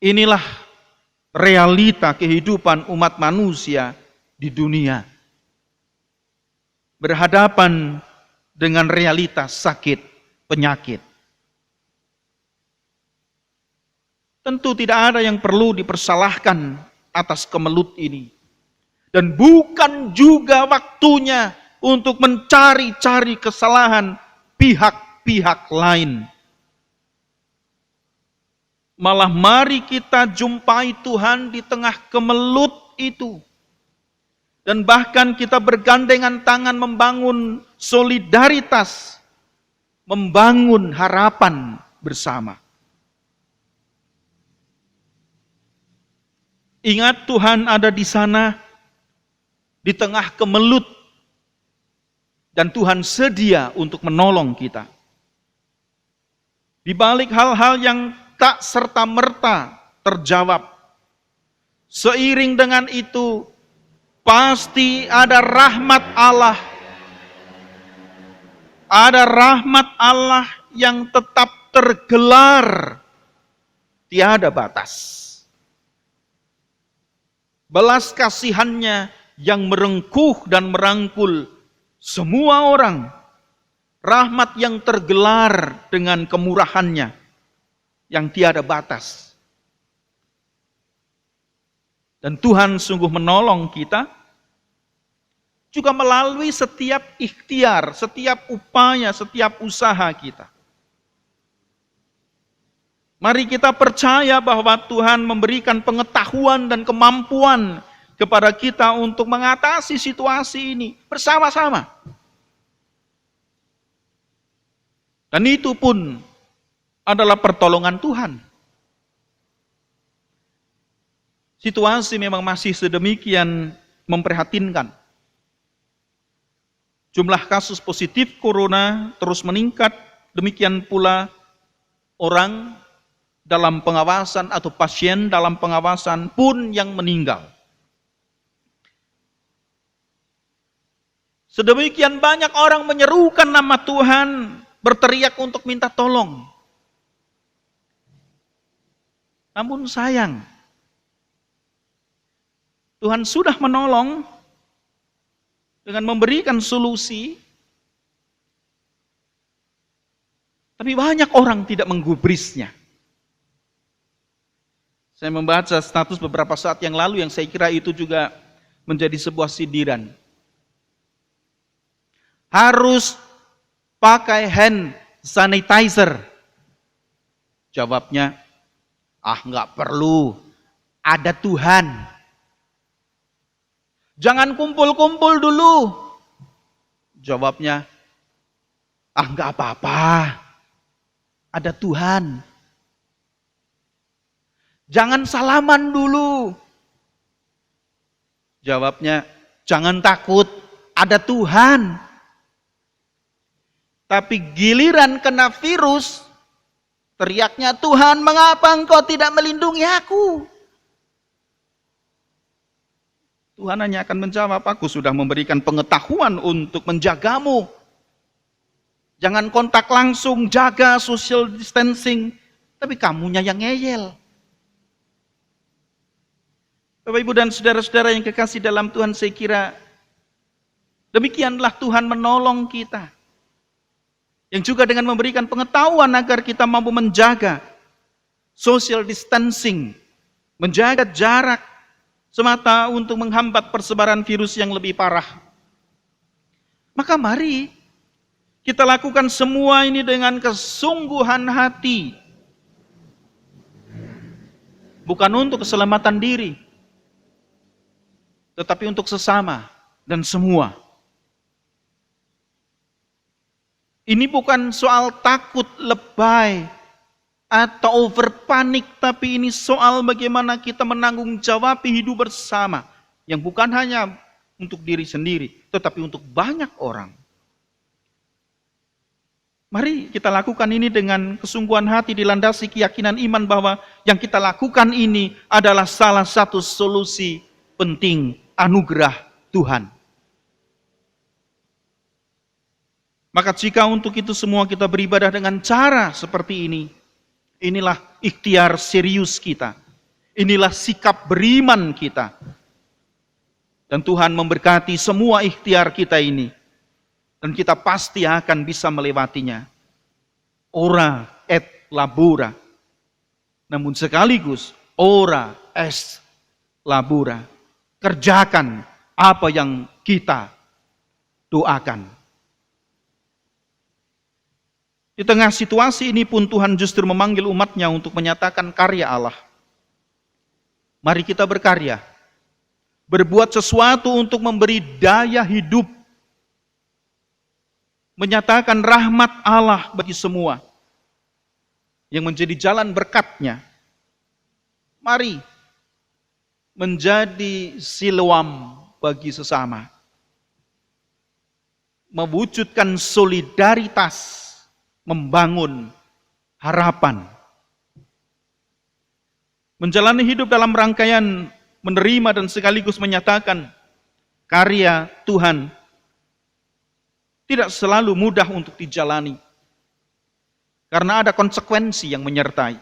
Inilah realita kehidupan umat manusia di dunia. Berhadapan dengan realitas sakit, penyakit. Tentu tidak ada yang perlu dipersalahkan atas kemelut ini. Dan bukan juga waktunya untuk mencari-cari kesalahan pihak-pihak lain. Malah mari kita jumpai Tuhan di tengah kemelut itu. Dan bahkan kita bergandengan tangan membangun solidaritas, membangun harapan bersama. Ingat, Tuhan ada di sana, di tengah kemelut, dan Tuhan sedia untuk menolong kita. Di balik hal-hal yang tak serta-merta terjawab, seiring dengan itu, pasti ada rahmat Allah. Ada rahmat Allah yang tetap tergelar, tiada batas. Belas kasihannya yang merengkuh dan merangkul semua orang. Rahmat yang tergelar dengan kemurahannya yang tiada batas. Dan Tuhan sungguh menolong kita juga melalui setiap ikhtiar, setiap upaya, setiap usaha kita. Mari kita percaya bahwa Tuhan memberikan pengetahuan dan kemampuan kepada kita untuk mengatasi situasi ini bersama-sama. Dan itu pun adalah pertolongan Tuhan. Situasi memang masih sedemikian memprihatinkan. Jumlah kasus positif corona terus meningkat, demikian pula orang dalam pengawasan atau pasien dalam pengawasan pun yang meninggal. Sedemikian banyak orang menyerukan nama Tuhan, berteriak untuk minta tolong. Namun sayang, Tuhan sudah menolong dengan memberikan solusi, tapi banyak orang tidak menggubrisnya. Saya membaca status beberapa saat yang lalu yang saya kira itu juga menjadi sebuah sindiran. Harus pakai hand sanitizer. Jawabnya, nggak perlu, ada Tuhan. Jangan kumpul-kumpul dulu. Jawabnya, nggak apa-apa, ada Tuhan. Jangan salaman dulu. Jawabnya, jangan takut, ada Tuhan. Tapi giliran kena virus, teriaknya, Tuhan, mengapa engkau tidak melindungi aku? Tuhan hanya akan menjawab, aku sudah memberikan pengetahuan untuk menjagamu. Jangan kontak langsung, jaga social distancing. Tapi kamunya yang ngeyel. Bapak, Ibu, dan saudara-saudara yang kekasih dalam Tuhan, saya kira demikianlah Tuhan menolong kita. Yang juga dengan memberikan pengetahuan agar kita mampu menjaga social distancing, menjaga jarak semata untuk menghambat persebaran virus yang lebih parah. Maka mari kita lakukan semua ini dengan kesungguhan hati. Bukan untuk keselamatan diri, tetapi untuk sesama dan semua. Ini bukan soal takut lebay atau over panik, tapi ini soal bagaimana kita menanggung jawab hidup bersama, yang bukan hanya untuk diri sendiri, tetapi untuk banyak orang. Mari kita lakukan ini dengan kesungguhan hati, dilandasi keyakinan iman bahwa yang kita lakukan ini adalah salah satu solusi penting anugerah Tuhan. Maka jika untuk itu semua kita beribadah dengan cara seperti ini, inilah ikhtiar serius kita. Inilah sikap beriman kita. Dan Tuhan memberkati semua ikhtiar kita ini. Dan kita pasti akan bisa melewatinya. Ora et labora. Namun sekaligus ora est labora. Kerjakan apa yang kita doakan. Di tengah situasi ini pun Tuhan justru memanggil umatnya untuk menyatakan karya Allah. Mari kita berkarya. Berbuat sesuatu untuk memberi daya hidup. Menyatakan rahmat Allah bagi semua. Yang menjadi jalan berkat-Nya. Mari menjadi Siloam bagi sesama. Mewujudkan solidaritas. Membangun harapan. Menjalani hidup dalam rangkaian menerima dan sekaligus menyatakan karya Tuhan tidak selalu mudah untuk dijalani. Karena ada konsekuensi yang menyertai.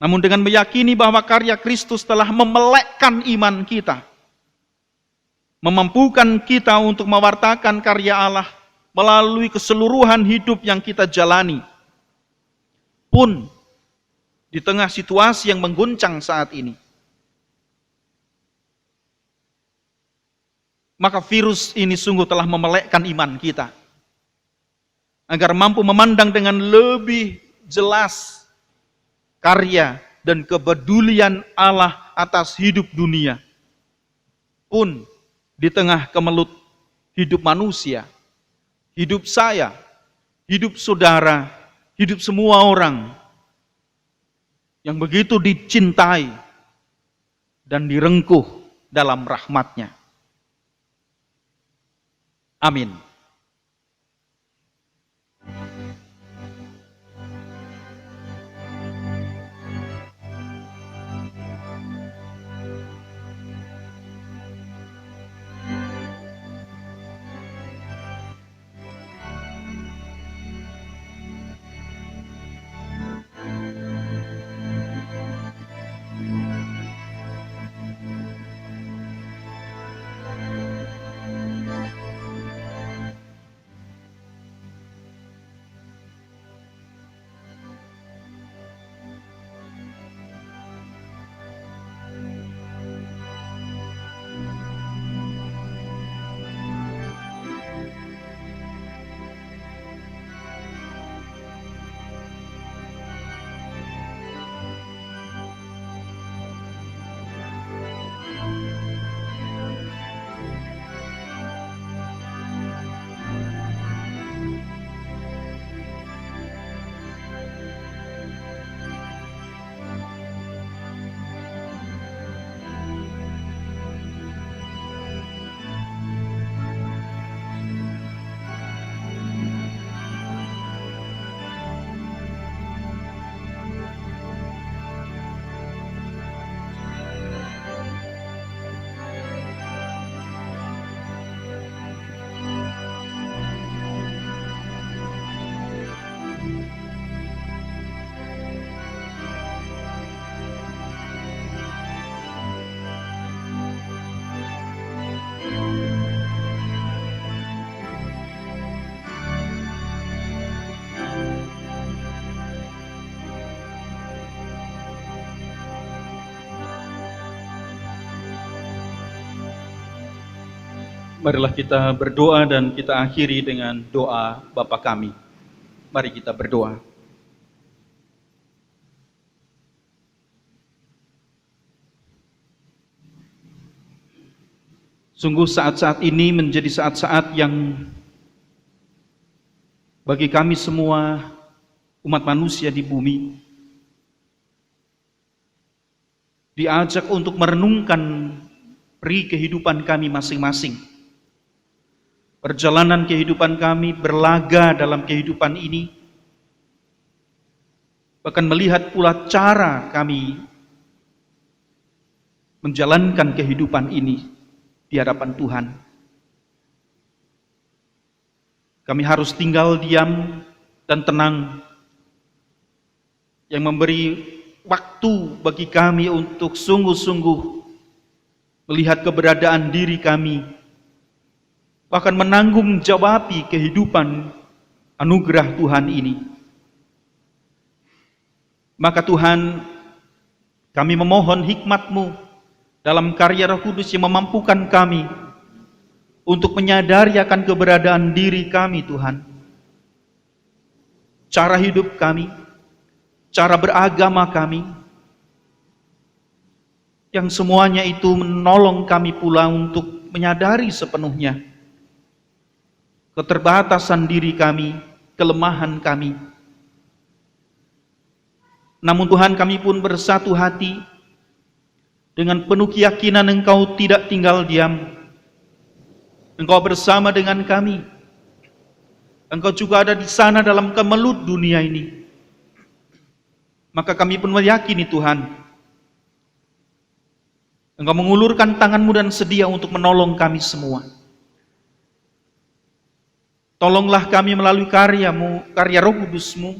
Namun dengan meyakini bahwa karya Kristus telah memelekkan iman kita. Memampukan kita untuk mewartakan karya Allah melalui keseluruhan hidup yang kita jalani. Pun di tengah situasi yang mengguncang saat ini. Maka virus ini sungguh telah memelekkan iman kita. Agar mampu memandang dengan lebih jelas karya dan kepedulian Allah atas hidup dunia. Pun di tengah kemelut hidup manusia, hidup saya, hidup saudara, hidup semua orang yang begitu dicintai dan direngkuh dalam rahmat-Nya. Amin. Marilah kita berdoa dan kita akhiri dengan doa Bapa kami. Mari kita berdoa. Sungguh saat-saat ini menjadi saat-saat yang bagi kami semua umat manusia di bumi diajak untuk merenungkan peri kehidupan kami masing-masing. Perjalanan kehidupan kami berlaga dalam kehidupan ini, bahkan melihat pula cara kami menjalankan kehidupan ini di hadapan Tuhan. Kami harus tinggal diam dan tenang, yang memberi waktu bagi kami untuk sungguh-sungguh melihat keberadaan diri kami, bahkan menanggung jawabi kehidupan anugerah Tuhan ini. Maka Tuhan, kami memohon hikmat-Mu dalam karya Roh Kudus yang memampukan kami untuk menyadari akan keberadaan diri kami, Tuhan. Cara hidup kami, cara beragama kami, yang semuanya itu menolong kami pula untuk menyadari sepenuhnya keterbatasan diri kami, kelemahan kami. Namun Tuhan, kami pun bersatu hati dengan penuh keyakinan Engkau tidak tinggal diam. Engkau bersama dengan kami. Engkau juga ada di sana dalam kemelut dunia ini. Maka kami pun meyakini Tuhan, Engkau mengulurkan tangan-Mu dan sedia untuk menolong kami semua. Tolonglah kami melalui karya-Mu, karya Roh Kudus-Mu,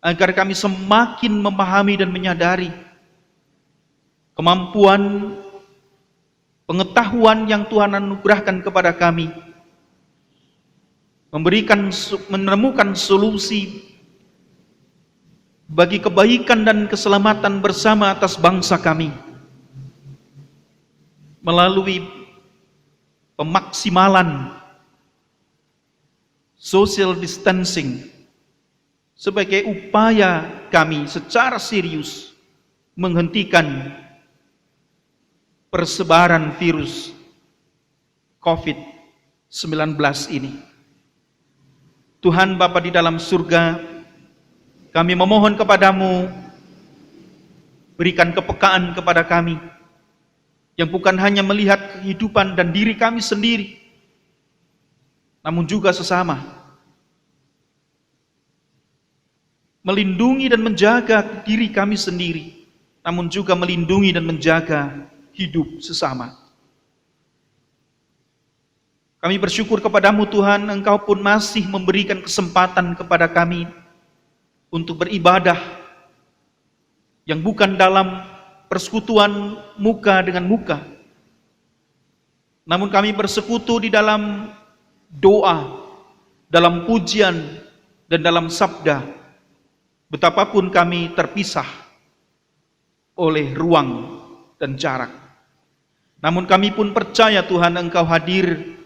agar kami semakin memahami dan menyadari kemampuan, pengetahuan yang Tuhan anugerahkan kepada kami, menemukan solusi bagi kebaikan dan keselamatan bersama atas bangsa kami, melalui pemaksimalan social distancing sebagai upaya kami secara serius menghentikan persebaran virus COVID-19 ini. Tuhan Bapa di dalam surga, kami memohon kepadamu, berikan kepekaan kepada kami, yang bukan hanya melihat kehidupan dan diri kami sendiri, namun juga sesama. Melindungi dan menjaga diri kami sendiri, namun juga melindungi dan menjaga hidup sesama. Kami bersyukur kepadamu Tuhan, Engkau pun masih memberikan kesempatan kepada kami untuk beribadah yang bukan dalam persekutuan muka dengan muka, namun kami bersekutu di dalam doa, dalam pujian, dan dalam sabda, betapapun kami terpisah oleh ruang dan jarak. Namun kami pun percaya Tuhan, Engkau hadir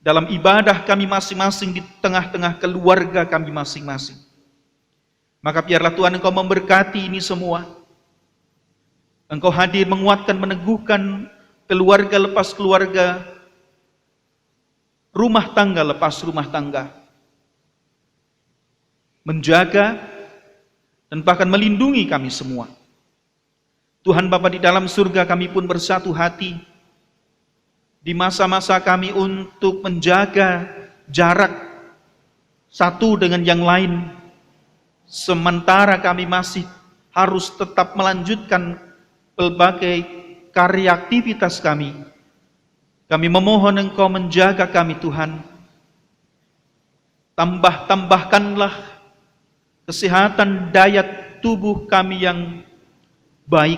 dalam ibadah kami masing-masing, di tengah-tengah keluarga kami masing-masing. Maka biarlah Tuhan Engkau memberkati ini semua. Engkau hadir menguatkan, meneguhkan keluarga lepas keluarga, rumah tangga lepas rumah tangga, menjaga dan bahkan melindungi kami semua. Tuhan Bapa di dalam surga, kami pun bersatu hati di masa-masa kami untuk menjaga jarak satu dengan yang lain, sementara kami masih harus tetap melanjutkan berbagai karya aktivitas kami. Kami memohon Engkau menjaga kami Tuhan. Tambahkanlah kesehatan daya tubuh kami yang baik,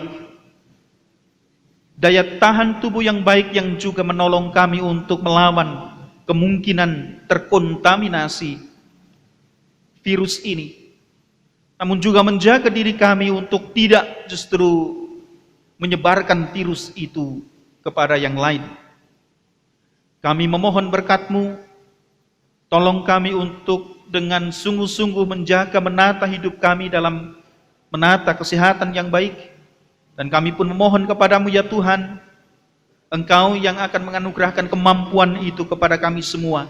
daya tahan tubuh yang baik, yang juga menolong kami untuk melawan kemungkinan terkontaminasi virus ini, namun juga menjaga diri kami untuk tidak justru menyebarkan virus itu kepada yang lain. Kami memohon berkat-Mu, tolong kami untuk dengan sungguh-sungguh menjaga menata hidup kami dalam menata kesehatan yang baik. Dan kami pun memohon kepadamu ya Tuhan, Engkau yang akan menganugerahkan kemampuan itu kepada kami semua,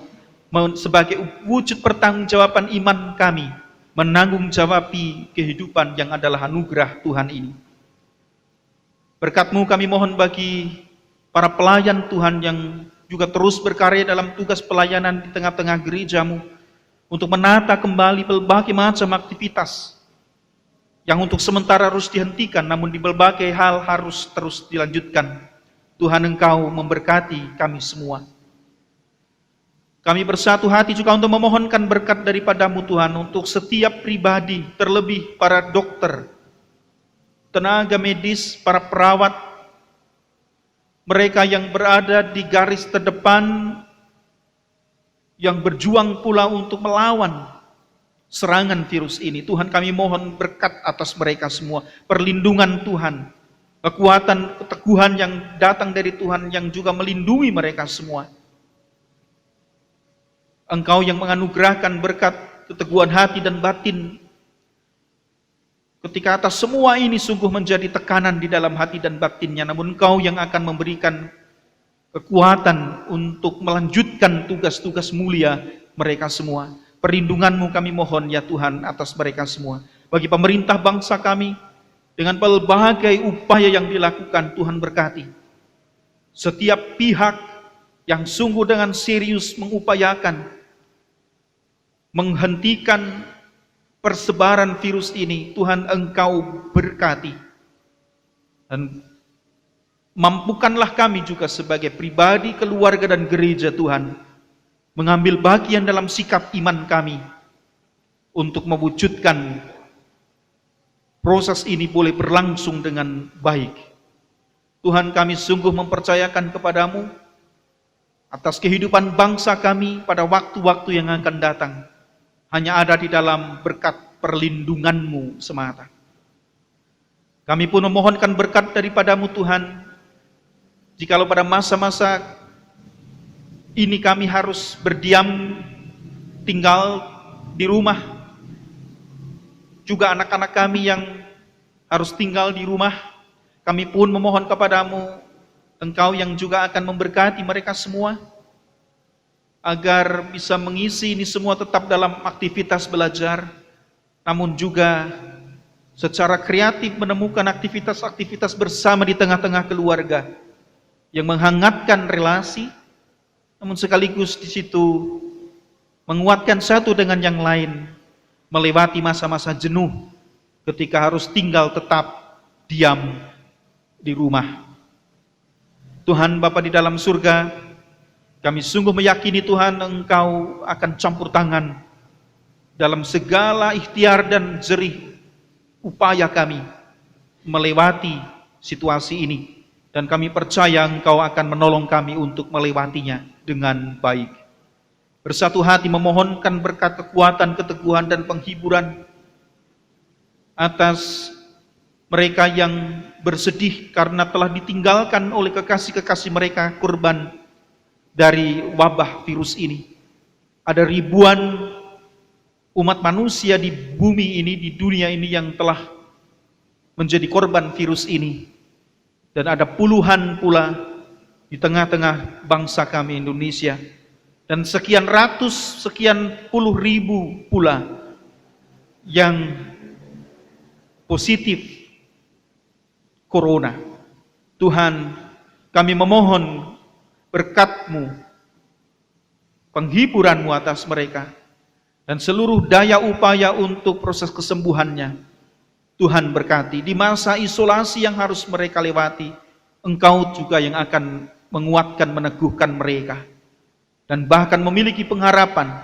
sebagai wujud pertanggungjawaban iman kami, menanggung-jawabi kehidupan yang adalah anugerah Tuhan ini. Berkat-Mu kami mohon bagi para pelayan Tuhan yang juga terus berkarya dalam tugas pelayanan di tengah-tengah gereja-Mu, untuk menata kembali berbagai macam aktivitas yang untuk sementara harus dihentikan, namun di berbagai hal harus terus dilanjutkan. Tuhan, Engkau memberkati kami semua. Kami bersatu hati juga untuk memohonkan berkat daripada-Mu Tuhan, untuk setiap pribadi, terlebih para dokter, tenaga medis, para perawat, mereka yang berada di garis terdepan, yang berjuang pula untuk melawan serangan virus ini. Tuhan, kami mohon berkat atas mereka semua, perlindungan Tuhan, kekuatan, keteguhan yang datang dari Tuhan yang juga melindungi mereka semua. Engkau yang menganugerahkan berkat keteguhan hati dan batin, ketika atas semua ini sungguh menjadi tekanan di dalam hati dan batinnya, namun Engkau yang akan memberikan kekuatan untuk melanjutkan tugas-tugas mulia mereka semua. Perlindungan-Mu kami mohon ya Tuhan atas mereka semua. Bagi pemerintah bangsa kami, dengan berbagai upaya yang dilakukan, Tuhan berkati. Setiap pihak yang sungguh dengan serius mengupayakan menghentikan persebaran virus ini, Tuhan Engkau berkati. Dan mampukanlah kami juga sebagai pribadi, keluarga dan gereja Tuhan, mengambil bagian dalam sikap iman kami untuk mewujudkan proses ini boleh berlangsung dengan baik. Tuhan, kami sungguh mempercayakan kepadamu atas kehidupan bangsa kami pada waktu-waktu yang akan datang. Hanya ada di dalam berkat perlindungan-Mu semata. Kami pun memohonkan berkat daripada-Mu Tuhan, jikalau pada masa-masa ini kami harus berdiam, tinggal di rumah, juga anak-anak kami yang harus tinggal di rumah, kami pun memohon kepadamu, Engkau yang juga akan memberkati mereka semua, agar bisa mengisi ini semua tetap dalam aktivitas belajar, namun juga secara kreatif menemukan aktivitas-aktivitas bersama di tengah-tengah keluarga, yang menghangatkan relasi, namun sekaligus di situ menguatkan satu dengan yang lain, melewati masa-masa jenuh ketika harus tinggal tetap diam di rumah. Tuhan Bapa di dalam surga, kami sungguh meyakini Tuhan Engkau akan campur tangan dalam segala ikhtiar dan jerih upaya kami melewati situasi ini. Dan kami percaya Engkau akan menolong kami untuk melewatinya dengan baik. Bersatu hati memohonkan berkat kekuatan, keteguhan dan penghiburan atas mereka yang bersedih karena telah ditinggalkan oleh kekasih-kekasih mereka korban dari wabah virus ini. Ada ribuan umat manusia di bumi ini, di dunia ini yang telah menjadi korban virus ini. Dan ada puluhan pula di tengah-tengah bangsa kami Indonesia. Dan sekian ratus, sekian puluh ribu pula yang positif corona. Tuhan, kami memohon berkat-Mu, penghiburan-Mu atas mereka, dan seluruh daya upaya untuk proses kesembuhannya. Tuhan berkati. Di masa isolasi yang harus mereka lewati, Engkau juga yang akan menguatkan, meneguhkan mereka, dan bahkan memiliki pengharapan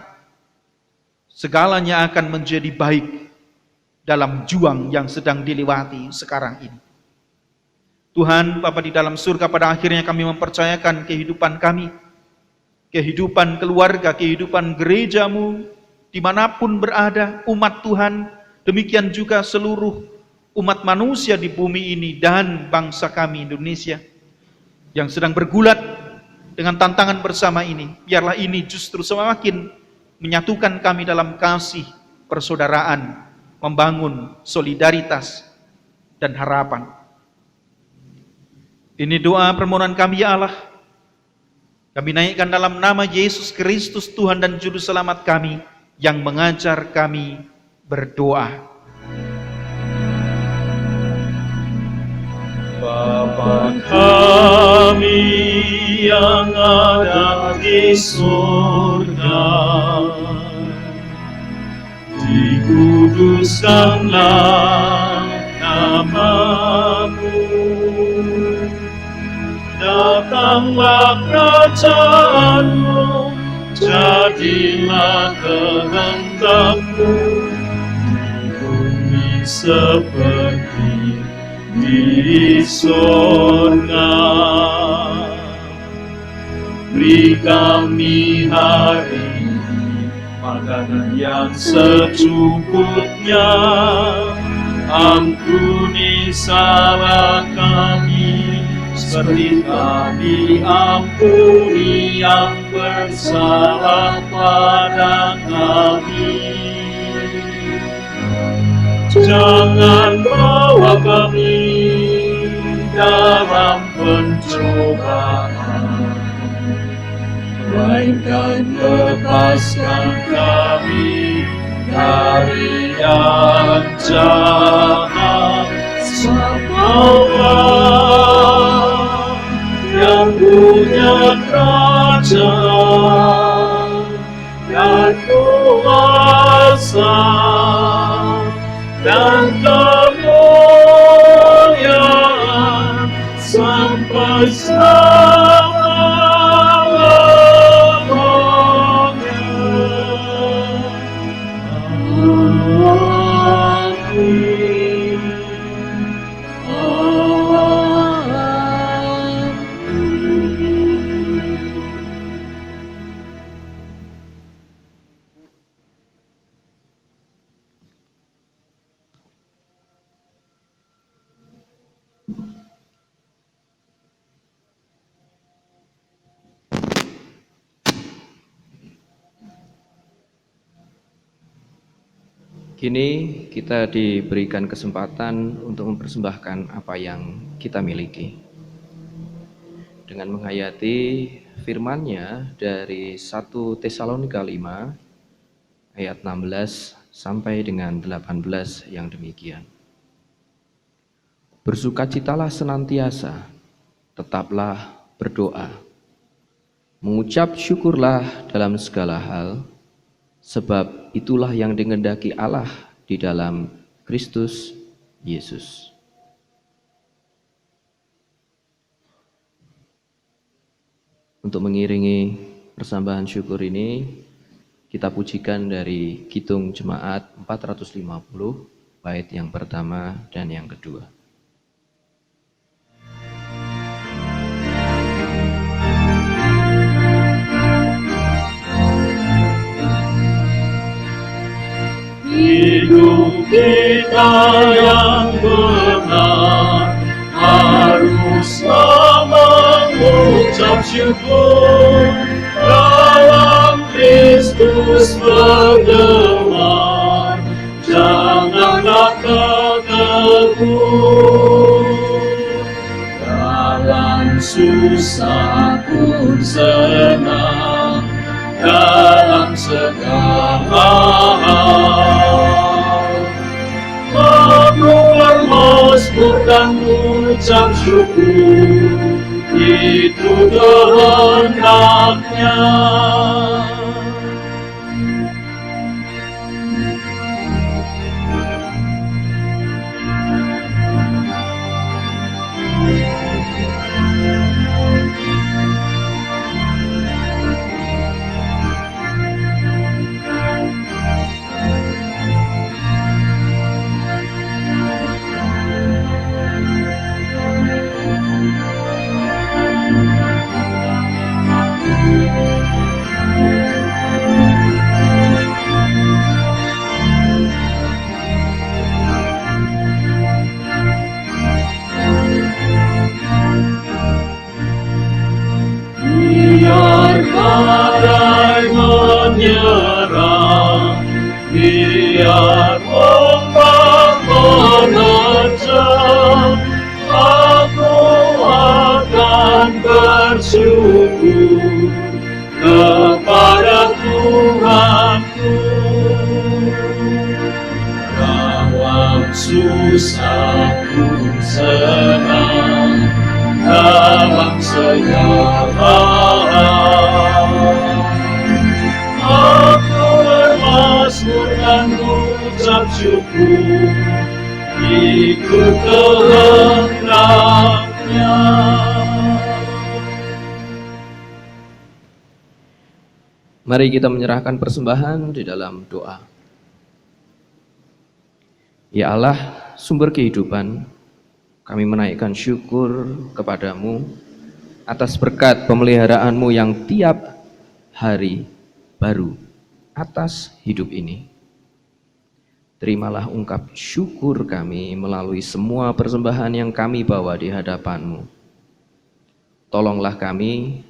segalanya akan menjadi baik dalam juang yang sedang dilewati sekarang ini. Tuhan Bapa di dalam surga, pada akhirnya kami mempercayakan kehidupan kami, kehidupan keluarga, kehidupan gereja-Mu, dimanapun berada umat Tuhan, demikian juga seluruh umat manusia di bumi ini dan bangsa kami Indonesia yang sedang bergulat dengan tantangan bersama ini. Biarlah ini justru semakin menyatukan kami dalam kasih persaudaraan, membangun solidaritas dan harapan. Ini doa permohonan kami ya Allah. Kami naikkan dalam nama Yesus Kristus Tuhan dan Juru Selamat kami yang mengajar kami berdoa.
Bapa kami yang ada di surga, dikuduskanlah nama-Mu, datanglah kerajaan-Mu, jadilah kehendak-Mu di bumi seperti di surga. Beri kami hari ini makanan yang secukupnya, ampuni salah kami seperti kami ampuni yang bersalah pada kami. Jangan bawa kami dalam pencobaan, melainkan lepaskan kami dari yang jahat. Sebab Kau-Lah yang punya kerajaan dan kuasa dan kemuliaan sampai selama-lamanya. Amin.
Kini kita diberikan kesempatan untuk mempersembahkan apa yang kita miliki. Dengan menghayati firman-Nya dari 1 Tesalonika 5 ayat 16 sampai dengan 18 yang demikian. Bersukacitalah senantiasa, tetaplah berdoa. Mengucap syukurlah dalam segala hal, sebab itulah yang dikehendaki Allah di dalam Kristus Yesus. Untuk mengiringi persembahan syukur ini, kita pujikan dari Kidung Jemaat 450, bait yang pertama dan yang kedua.
Hidup kita yang benar haruslah mengucap syukur, dalam Kristus bergema, janganlah tertegun. Dalam susah pun senang, dalam segala hal bermazmur dan ucap syukur, itu kehendaknya. syukur kepada Tuhanku. Dalam susahku senang, dalam segala hal aku bermazmur dan mengucap syukur, ikut kehendak-Nya.
Mari kita menyerahkan persembahan di dalam doa. Ya Allah, sumber kehidupan, kami menaikkan syukur kepadamu atas berkat pemeliharaanmu yang tiap hari baru atas hidup ini. Terimalah ungkap syukur kami melalui semua persembahan yang kami bawa di hadapan-Mu. Tolonglah kami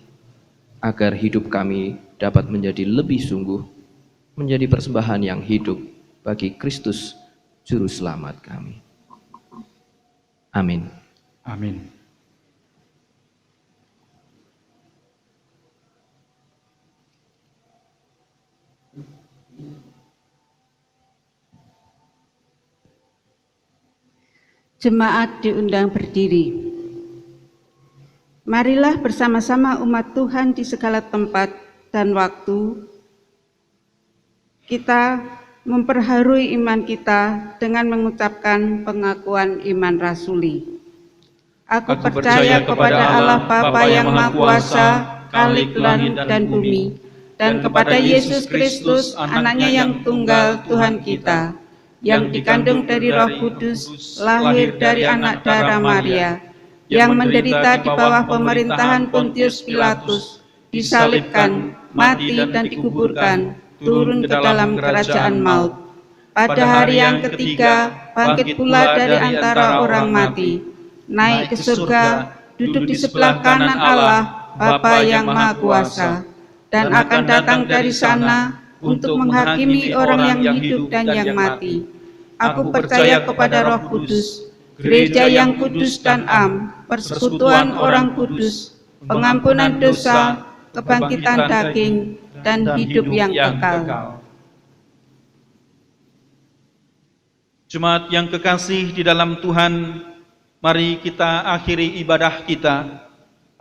agar hidup kami dapat menjadi lebih sungguh, menjadi persembahan yang hidup bagi Kristus Juru Selamat kami. Amin.
Amin.
Jemaat diundang berdiri. Marilah bersama-sama umat Tuhan di segala tempat dan waktu, kita memperharui iman kita dengan mengucapkan pengakuan iman rasuli. Aku percaya kepada Allah Bapa yang Maha Kuasa, Khalik langit dan bumi, dan kepada Yesus Kristus, Anaknya yang tunggal, Tuhan kita, yang dikandung dari Roh Kudus, lahir dari anak darah Maria, yang menderita di bawah pemerintahan Pontius Pilatus, disalibkan, mati dan dikuburkan, turun ke dalam kerajaan maut. Pada hari yang ketiga, bangkit pula dari antara orang mati, naik ke surga, duduk di sebelah kanan Allah, Bapa yang Maha Kuasa, dan akan datang dari sana untuk menghakimi orang yang hidup dan yang mati. Aku percaya kepada Roh Kudus, gereja yang kudus dan am, persekutuan orang kudus, pengampunan dosa, kebangkitan daging, dan hidup yang kekal.
Jemaat yang kekasih di dalam Tuhan, mari kita akhiri ibadah kita.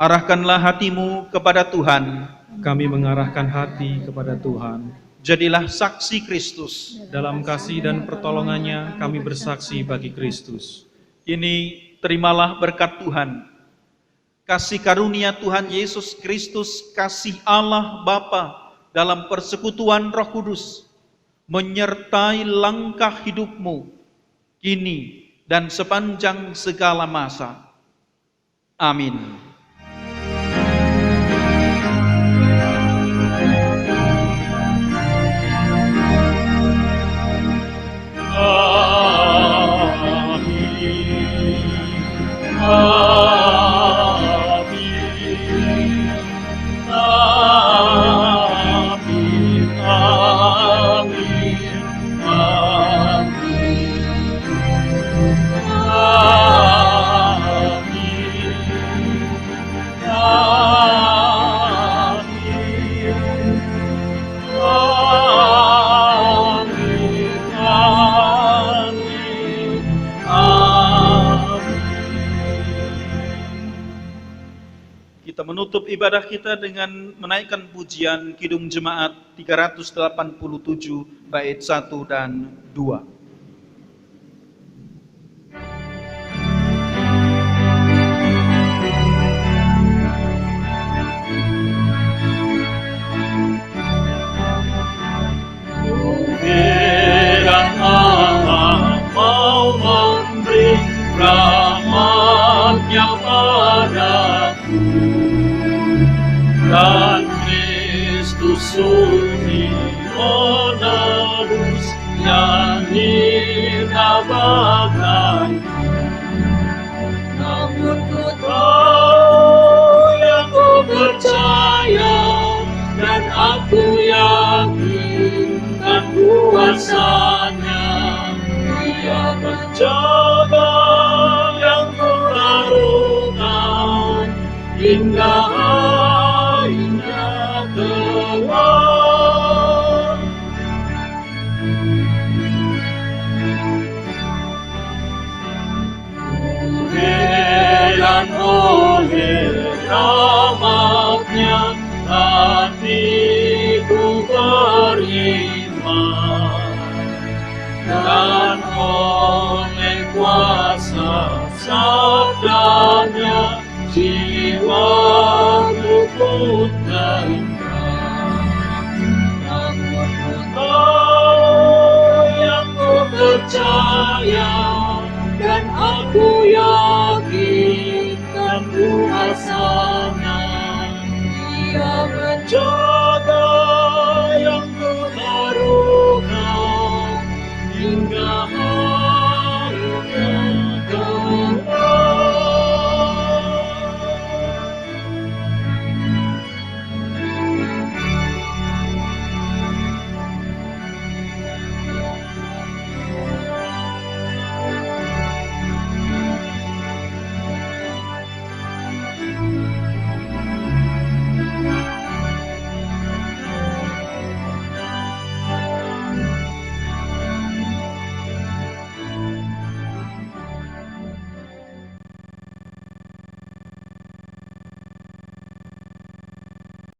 Arahkanlah hatimu kepada Tuhan.
Kami mengarahkan hati kepada Tuhan.
Jadilah saksi Kristus.
Dalam kasih dan pertolongannya kami bersaksi bagi Kristus.
Ini terimalah berkat Tuhan. Kasih karunia Tuhan Yesus Kristus, kasih Allah Bapa dalam persekutuan Roh Kudus, menyertai langkah hidupmu kini dan sepanjang segala masa. Amin. Kita menutup ibadah kita dengan menaikkan pujian Kidung Jemaat 387 bait 1 dan 2.
Kiranya Allah mau memberi rahmat-Nya padaku, dan Kristus sudi menebus yang hina bagaiku. Namun ku tahu yang ku percaya, dan aku yakin kan kuasa-Nya. Dia menjaga yang ku taruhkan hingga dan oleh kuasa sabdanya jiwaku pun tentram. Namun ku tahu yang ku percaya, dan aku yakin kan kuasanya, Dia menjadi